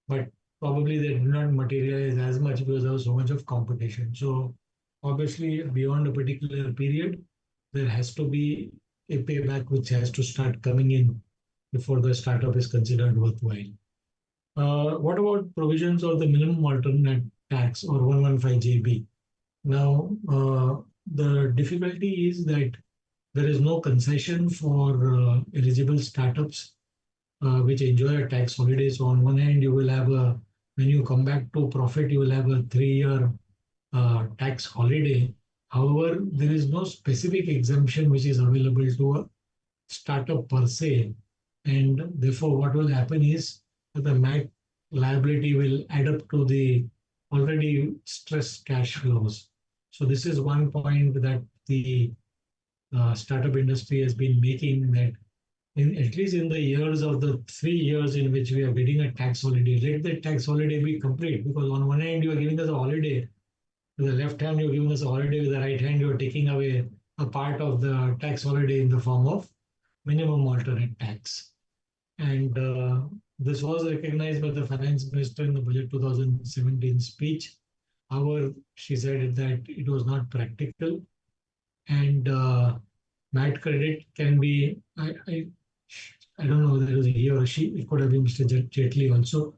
But probably they did not materialize as much because there was so much of competition. So obviously, beyond a particular period, there has to be a payback which has to start coming in before the startup is considered worthwhile. What about provisions of the minimum alternate tax or 115JB? Now, the difficulty is that there is no concession for eligible startups which enjoy a tax holiday. So on one hand, you will have a when you come back to profit, you will have a 3 year tax holiday. However, there is no specific exemption which is available to a startup per se, and therefore, what will happen is that the MAT liability will add up to the already stressed cash flows. So this is one point that the startup industry has been making, that in at least in the years of the 3 years in which we are getting a tax holiday, let the tax holiday be complete. Because on one hand, you are giving us a holiday, with the left hand, you're giving us a holiday, with the right hand, you're taking away a part of the tax holiday in the form of minimum alternate tax. And this was recognized by the finance minister in the budget 2017 speech. However, she said that it was not practical, and MAT credit can be, I don't know whether it was he or she, it could have been Mr. Jetli also.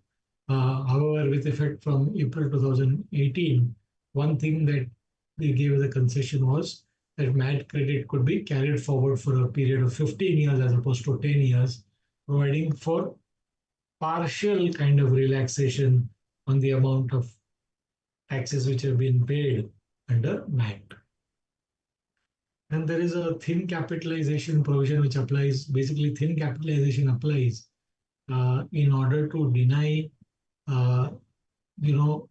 However, with effect from April 2018, one thing that they gave as a concession was that MAT credit could be carried forward for a period of 15 years as opposed to 10 years, providing for partial kind of relaxation on the amount of taxes which have been paid under MAT. And there is a thin capitalization provision which applies. Basically, thin capitalization applies in order to deny, uh, you know,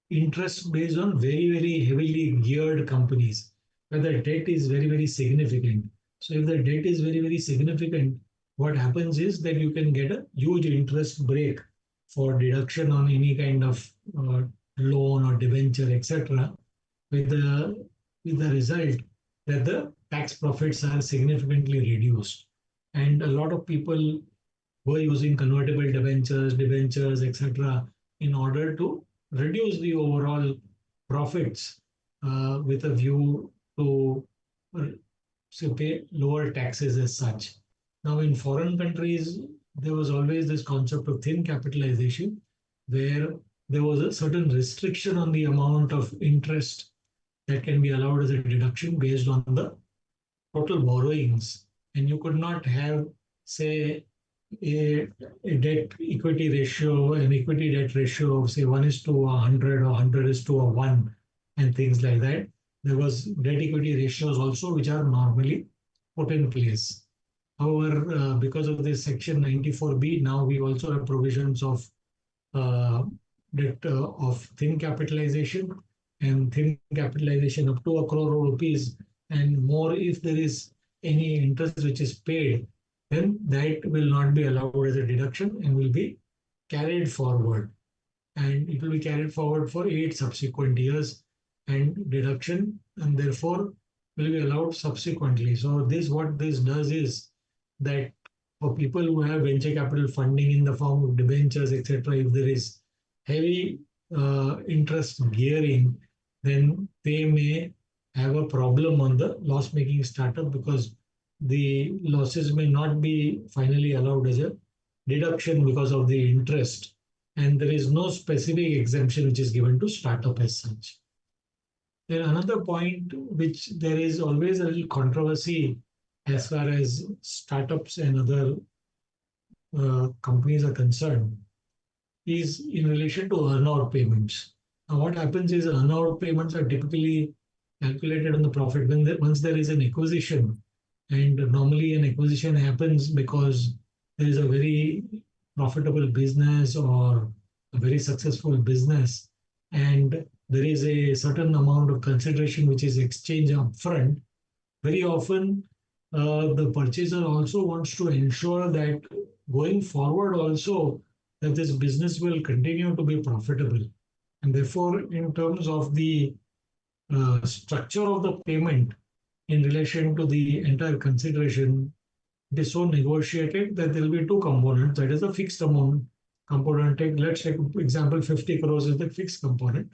interest based on very, very heavily geared companies where the debt is very, very significant. So if the debt is very, very significant, what happens is that you can get a huge interest break for deduction on any kind of loan or debenture, etc., with the result that the tax profits are significantly reduced. And a lot of people were using convertible debentures, etc., in order to reduce the overall profits with a view to uh, pay lower taxes as such. Now, in foreign countries, there was always this concept of thin capitalization, where there was a certain restriction on the amount of interest that can be allowed as a deduction based on the total borrowings. And you could not have, say, a, a debt equity ratio, an equity debt ratio of say 1 is to 100 or 100 is to a 1 and things like that. There was debt equity ratios also which are normally put in place. However, because of this section 94B, now we also have provisions of uh, of thin capitalization, and thin capitalization up to a crore rupees and more. If there is any interest which is paid, then that will not be allowed as a deduction and will be carried forward. And it will be carried forward for 8 subsequent years, and deduction and therefore will be allowed subsequently. So this what this does is that for people who have venture capital funding in the form of debentures, etc., if there is heavy interest gearing, then they may have a problem on the loss making startup, because the losses may not be finally allowed as a deduction because of the interest, and there is no specific exemption which is given to startup as such. Then another point which there is always a little controversy as far as startups and other companies are concerned is in relation to earnout payments. Now, what happens is earnout payments are typically calculated on the profit once there is an acquisition, and normally an acquisition happens because there is a very profitable business or a very successful business, and there is a certain amount of consideration which is exchanged upfront. Very often, the purchaser also wants to ensure that going forward also that this business will continue to be profitable. And therefore, in terms of the structure of the payment in relation to the entire consideration, it is so negotiated that there will be two components. That is a fixed amount component. Let's take example 50 crores is the fixed component.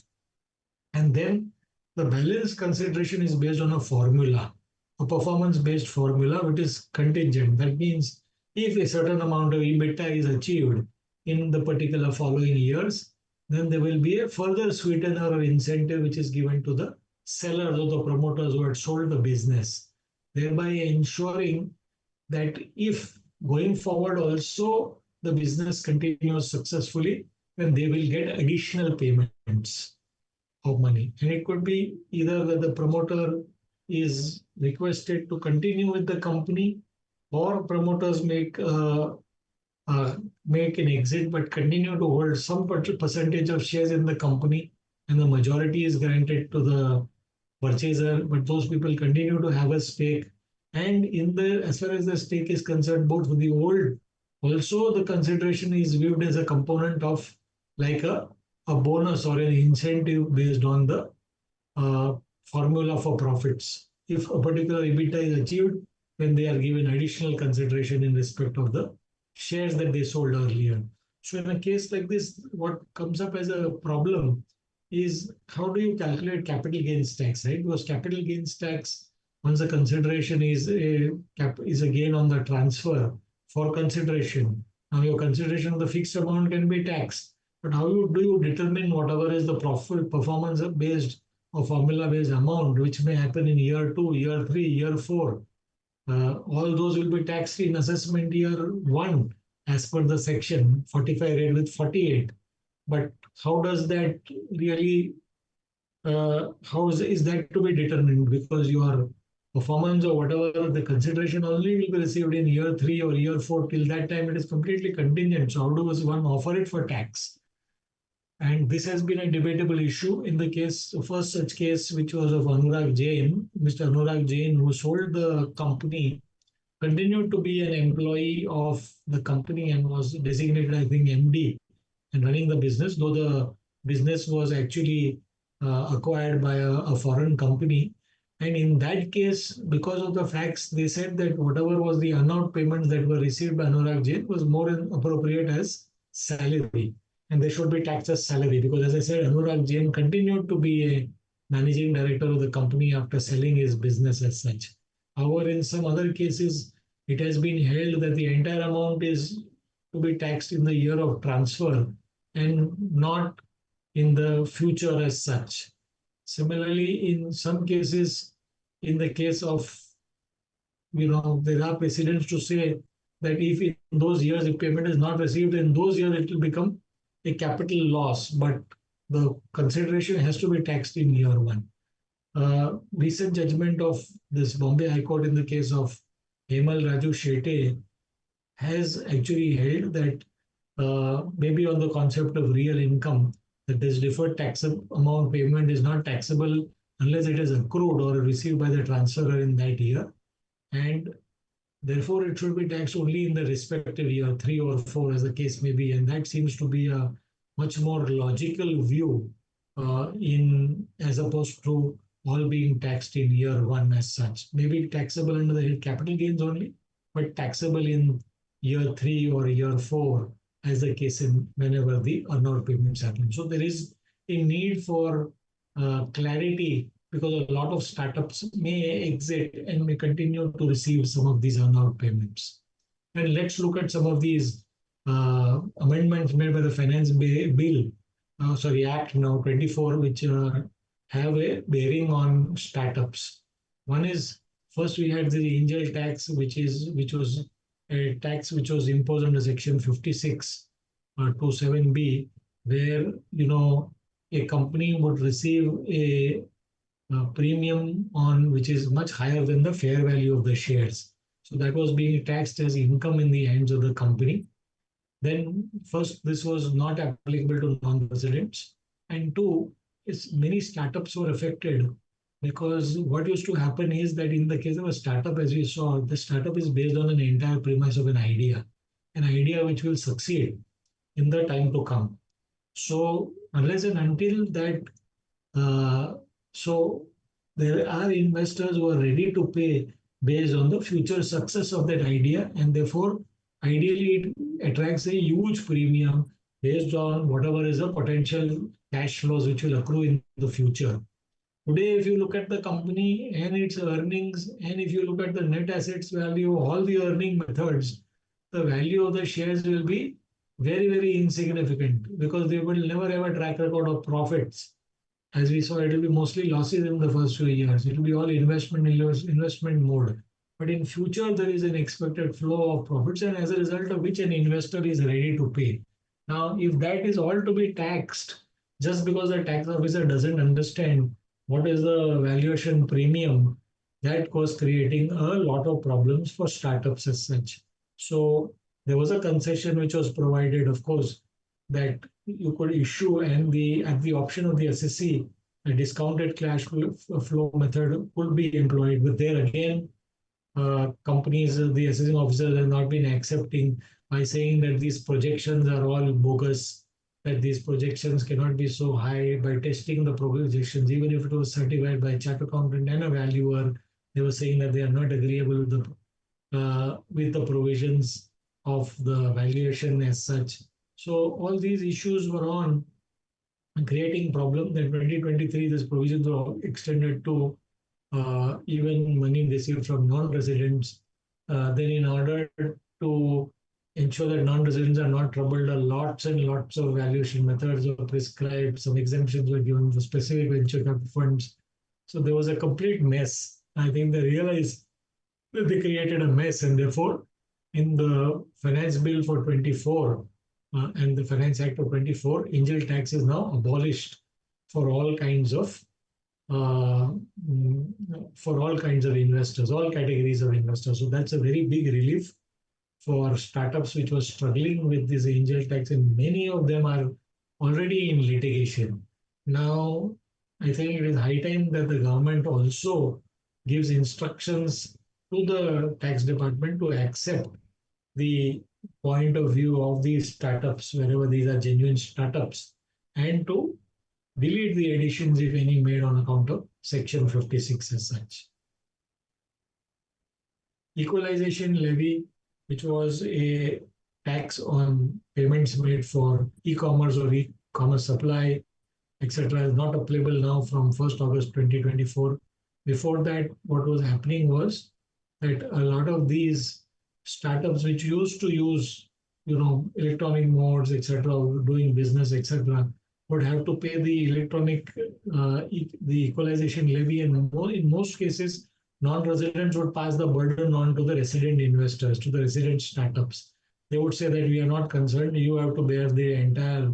And then the balance consideration is based on a formula, a performance based formula, which is contingent. That means if a certain amount of EBITDA is achieved in the particular following years, then there will be a further sweetener or incentive which is given to the sellers or the promoters who had sold the business, thereby ensuring that if going forward also the business continues successfully, then they will get additional payments of money. And it could be either that the promoter is requested to continue with the company, or promoters make an exit but continue to hold some percentage of shares in the company, and the majority is granted to the purchaser, but those people continue to have a stake. And in the as far as the stake is concerned, both for the old, also the consideration is viewed as a component of like a bonus or an incentive based on the formula for profits. If a particular EBITDA is achieved, then they are given additional consideration in respect of the shares that they sold earlier. So in a case like this, what comes up as a problem is how do you calculate capital gains tax, right? Because capital gains tax, once the consideration is a gain on the transfer for consideration. Now your consideration of the fixed amount can be taxed, but do you determine whatever is the profit performance based or formula based amount, which may happen in year two, year three, year four? All those will be taxed in assessment year one as per the section 45 rate with 48. But how does that really, is that to be determined? Because your performance or whatever the consideration only will be received in year three or year four. Till that time, it is completely contingent. So how does one offer it for tax? And this has been a debatable issue in the case, first such case, which was of Anurag Jain. Mr. Anurag Jain, who sold the company, continued to be an employee of the company and was designated, I think, MD and running the business, though the business was actually acquired by a foreign company. And in that case, because of the facts, they said that whatever was the unknown payments that were received by Anurag Jain was more appropriate as salary, and they should be taxed as salary. Because, as I said, Anurag Jain continued to be a managing director of the company after selling his business as such. However, in some other cases, it has been held that the entire amount is to be taxed in the year of transfer and not in the future as such. Similarly, in some cases, in the case of, there are precedents to say that if in those years the payment is not received, in those years it will become a capital loss, but the consideration has to be taxed in year one. Recent judgment of this Bombay High Court in the case of Hemal Raju Shetty has actually held that maybe on the concept of real income, that this deferred tax amount payment is not taxable unless it is accrued or received by the transferor in that year. And therefore, it should be taxed only in the respective year, three or four, as the case may be. And that seems to be a much more logical view in as opposed to all being taxed in year one as such. Maybe taxable under the capital gains only, but taxable in year three or year four, as the case in whenever the unknown payments happen. So there is a need for clarity, because a lot of startups may exit and may continue to receive some of these unknown payments. And let's look at some of these amendments made by the Bill, Act now 24, which have a bearing on startups. One is, first we had the angel tax, which was a tax which was imposed under Section 56 27B, where a company would receive a premium on which is much higher than the fair value of the shares. So that was being taxed as income in the hands of the company. Then, first, this was not applicable to non-residents, and two, many startups were affected, because what used to happen is that in the case of a startup, as we saw, the startup is based on an entire premise of an idea which will succeed in the time to come. So unless and until that, uh, so there are investors who are ready to pay based on the future success of that idea, and therefore, ideally, it attracts a huge premium based on whatever is the potential cash flows which will accrue in the future. Today, if you look at the company and its earnings, and if you look at the net assets value, all the earning methods, the value of the shares will be very, very insignificant because they will never have a track record of profits. As we saw, it will be mostly losses in the first few years. It will be all investment mode. But in future, there is an expected flow of profits, and as a result of which an investor is ready to pay. Now, if that is all to be taxed, just because the tax officer doesn't understand what is the valuation premium, that was creating a lot of problems for startups as such. So there was a concession which was provided, of course, that you could issue, and the at the option of the SSC, a discounted cash flow method could be employed. But there again, companies, the assessing officers have not been accepting by saying that these projections are all bogus, that these projections cannot be so high by testing the projections, even if it was certified by a chartered accountant and a valuer. They were saying that they are not agreeable with the provisions of the valuation as such. So all these issues were on creating problem. In 2023, these provisions were extended to even money received from non-residents. Then in order to ensure that non-residents are not troubled, lots and lots of valuation methods were prescribed. Some exemptions were given for specific venture capital funds. So there was a complete mess. I think they realized that they created a mess, and therefore, in the finance bill for 24 and the Finance Act of 24, angel tax is now abolished for all kinds of investors, all categories of investors. So that's a very big relief for startups which were struggling with this angel tax, and many of them are already in litigation. Now, I think it is high time that the government also gives instructions to the tax department to accept the point of view of these startups wherever these are genuine startups, and to delete the additions, if any, made on account of Section 56 as such. Equalization levy, which was a tax on payments made for e-commerce or e-commerce supply, etc., is not applicable now from 1st August 2024. Before that, what was happening was that a lot of these startups which used to use, electronic modes, etc., doing business, etc., would have to pay the the equalization levy, and in most cases, non-residents would pass the burden on to the resident investors, to the resident startups. They would say that we are not concerned; you have to bear the entire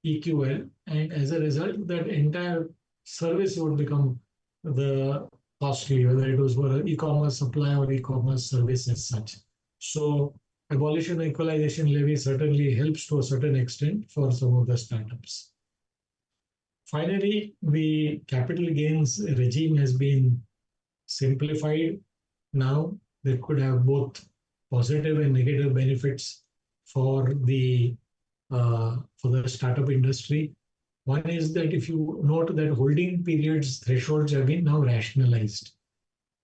EQL, and as a result, that entire service would become the costly, whether it was for e-commerce supply or e-commerce service as such. So, abolition of equalization levy certainly helps to a certain extent for some of the startups. Finally, the capital gains regime has been simplified. Now, they could have both positive and negative benefits for the startup industry. One is that if you note that holding periods thresholds have been now rationalized.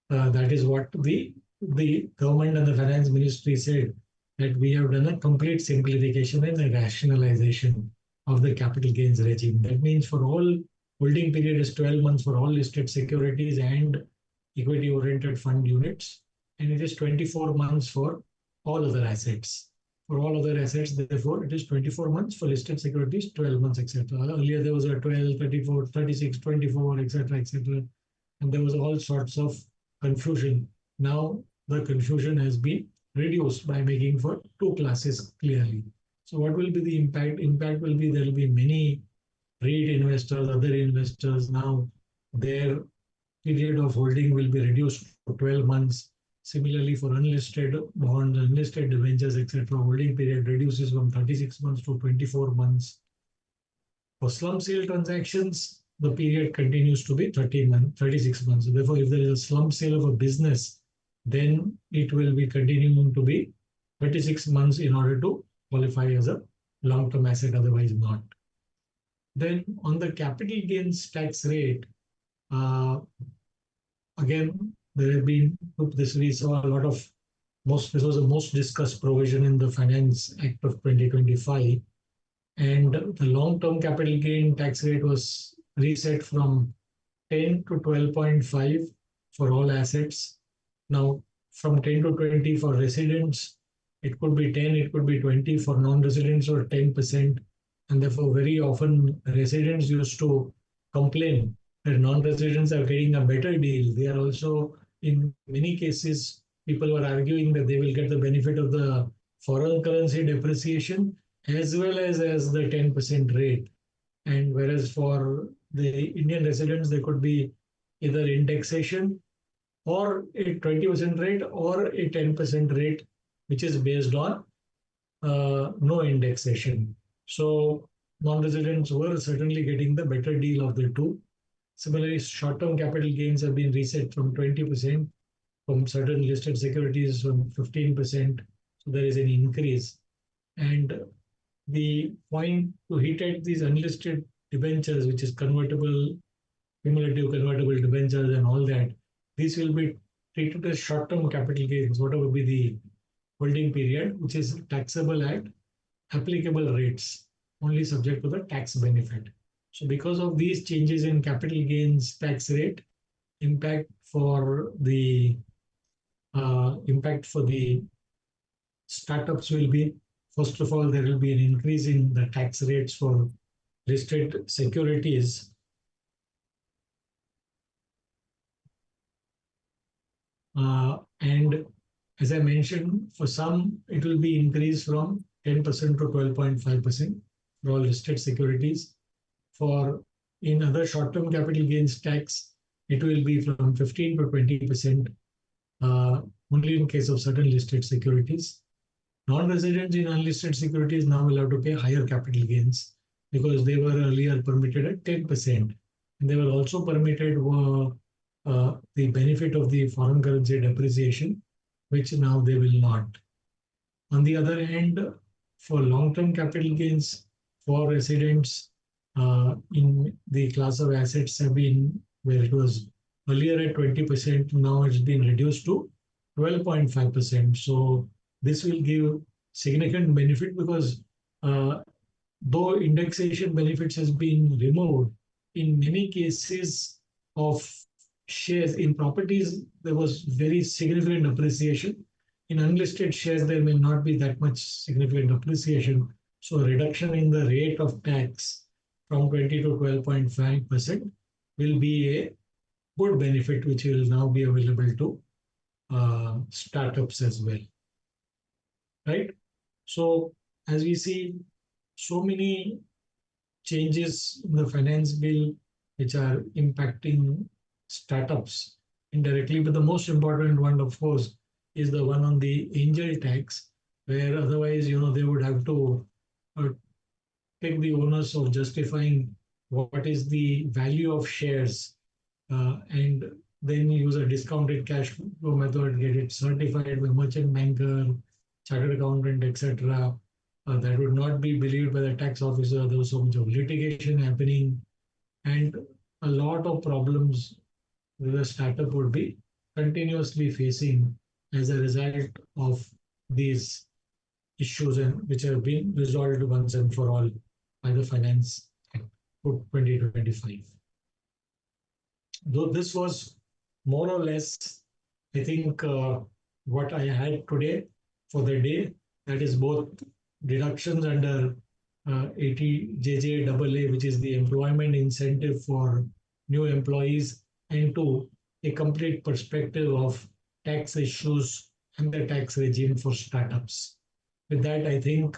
That is what the government and the finance ministry said, that we have done a complete simplification and a rationalization of the capital gains regime. That means for all, holding period is 12 months for all listed securities and equity oriented fund units, and it is 24 months for all other assets. For all other assets, therefore, it is 24 months. For listed securities, 12 months, etc. Earlier, there was a 12, 34, 36, 24, etc., etc. And there was all sorts of confusion. Now, the confusion has been reduced by making for two classes clearly. So, what will be the impact? Impact will be there will be many REIT investors, other investors. Now, their period of holding will be reduced to 12 months. Similarly, for unlisted bonds, unlisted debentures, etc., holding period reduces from 36 months to 24 months. For slump sale transactions, the period continues to be 36 months. Therefore, if there is a slump sale of a business, then it will be continuing to be 36 months in order to qualify as a long-term asset, otherwise not. Then on the capital gains tax rate, uh, again, there have been this we saw a lot of this was the most discussed provision in the Finance Act of 2025, and the long-term capital gain tax rate was reset from 10 to 12.5 for all assets. Now, from 10 to 20 for residents, it could be 10, it could be 20 for non-residents or 10%. And therefore, very often residents used to complain that non-residents are getting a better deal. They are also, in many cases, people were arguing that they will get the benefit of the foreign currency depreciation as well as the 10% rate. And whereas for the Indian residents, there could be either indexation or a 20% rate or a 10% rate, which is based on no indexation. So non-residents were certainly getting the better deal of the two. Similarly, short-term capital gains have been reset from 20%, from certain listed securities from 15%. So there is an increase. And the point to hit at these unlisted debentures, which is convertible, cumulative convertible debentures and all that, these will be treated as short-term capital gains, whatever be the holding period, which is taxable at applicable rates, only subject to the tax benefit. So because of these changes in capital gains tax rate, impact for the startups will be, first of all, there will be an increase in the tax rates for listed securities. And as I mentioned, for some, it will be increased from 10% to 12.5% for all listed securities. For in other short-term capital gains tax, it will be from 15 to 20%, only in case of certain listed securities. Non-residents in unlisted securities now will have to pay higher capital gains because they were earlier permitted at 10%. And they were also permitted the benefit of the foreign currency depreciation, which now they will not. On the other hand, for long-term capital gains for residents in the class of assets have been where it was earlier at 20%, now it's been reduced to 12.5%. So this will give significant benefit because though indexation benefits has been removed, in many cases of shares in properties, there was very significant appreciation. In unlisted shares, there may not be that much significant appreciation. So a reduction in the rate of tax from 20 to 12.5% will be a good benefit, which will now be available to startups as well, right? So as we see, so many changes in the finance bill which are impacting startups indirectly. But the most important one, of course, is the one on the angel tax, where otherwise, they would have to uh, take the onus of justifying what is the value of shares and then use a discounted cash flow method, get it certified by merchant banker, chartered accountant, etc. That would not be believed by the tax officer. There was so much of litigation happening, and a lot of problems that the startup would be continuously facing as a result of these issues, and which have been resolved once and for all by the Finance Act 2025. Though this was more or less, I think, what I had today for the day. That is both deductions under 80JJAA, which is the employment incentive for new employees, and two, a complete perspective of tax issues and the tax regime for startups. With that, I think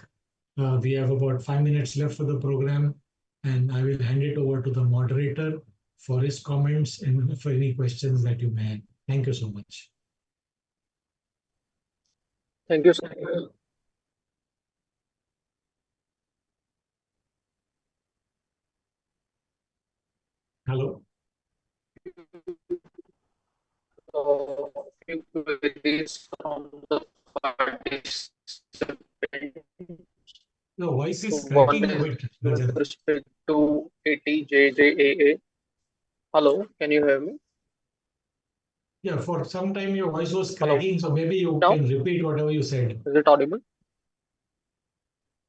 we have about 5 minutes left for the program, and I will hand it over to the moderator for his comments and for any questions that you may have. Thank you so much. Thank you, sir. Hello. Few queries from the participants. Your voice So is one cracking a is bit, with Rajat. respect to 80JJAA. Hello, can you hear me? Yeah, for some time your voice was Hello. cracking, so maybe you Now, can repeat whatever you said. is it audible?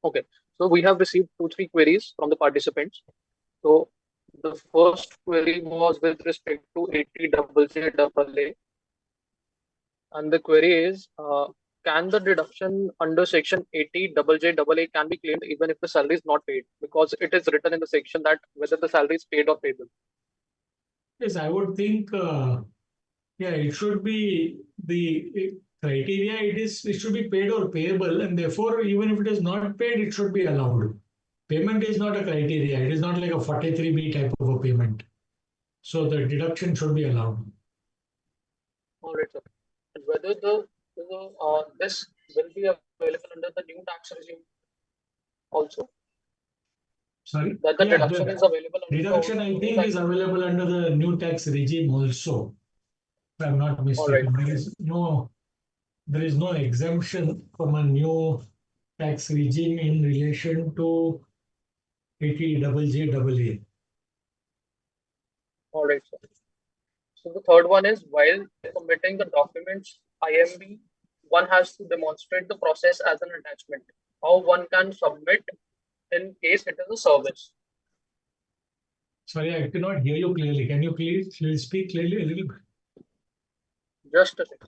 Okay. So we have received two, three queries from the participants. So the first query was with respect to 80JJAA, and the query is, can the deduction under section 80JJAA can be claimed even if the salary is not paid? Because it is written in the section that whether the salary is paid or payable. Yes, I would think, yeah, it should be the criteria. It should be paid or payable, and therefore, even if it is not paid, it should be allowed. Payment is not a criteria. It is not like a 43B type of a payment. So the deduction should be allowed. All right, sir. And whether this will be available under the new tax regime also, Sorry? that the Yeah, deduction the is available under the deduction I new think tax is regime. available under the new tax regime also, if I'm not All right. mistaken. There is no exemption from a new tax regime in relation to 80JJAA. All right, sir. So the third one is while submitting the documents IMB, one has to demonstrate the process as an attachment. How one can submit in case it is a service. Sorry, I cannot hear you clearly. Can you please speak clearly a little bit? Just a second.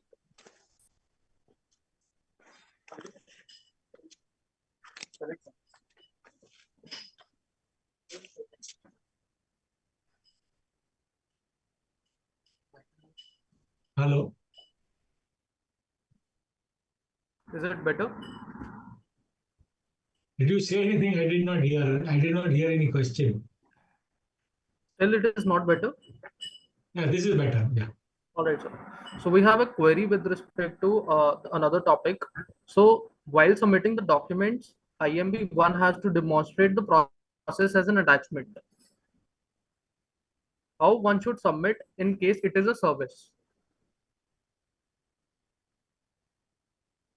Hello? Is it better? Did you say anything? I did not hear. I did not hear any question. Still, it is not better. Yeah, this is better. Yeah. All right, sir. So we have a query with respect to another topic. So while submitting the documents, IMB one has to demonstrate the process as an attachment. How one should submit in case it is a service.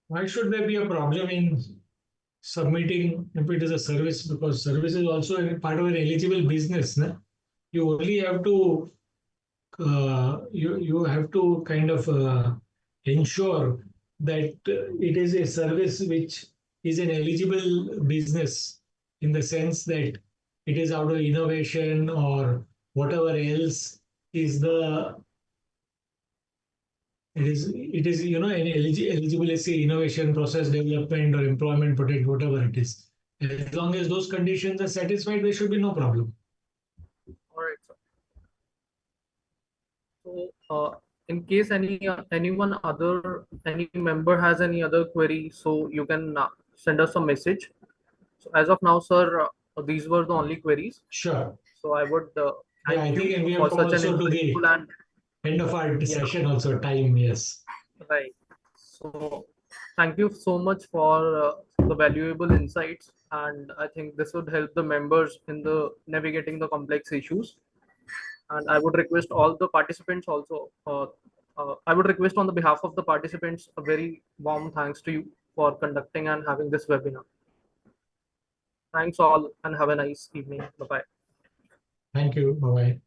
Why should there be a problem in submitting if it is a service? Because service is also a part of an eligible business. Na? You only have to you have to kind of ensure that it is a service which is an eligible business in the sense that it is out of innovation or whatever else is the it is an eligible, let's say, innovation, process development, or employment protect, whatever it is. As long as those conditions are satisfied, there should be no problem. All right, sir. So, in case any member has any other query, so you can send us a message. So, as of now, sir, these were the only queries. Sure. So, I would Yeah, thank I think, you and we have for come such an also to the insightful and end of our yeah, session also. Time, yes. right. So, thank you so much for the valuable insights, and I think this would help the members in the navigating the complex issues. And I would request all the participants also. I would request on the behalf of the participants a very warm thanks to you for conducting and having this webinar. Thanks all and have a nice evening. Bye bye. Thank you. Bye bye.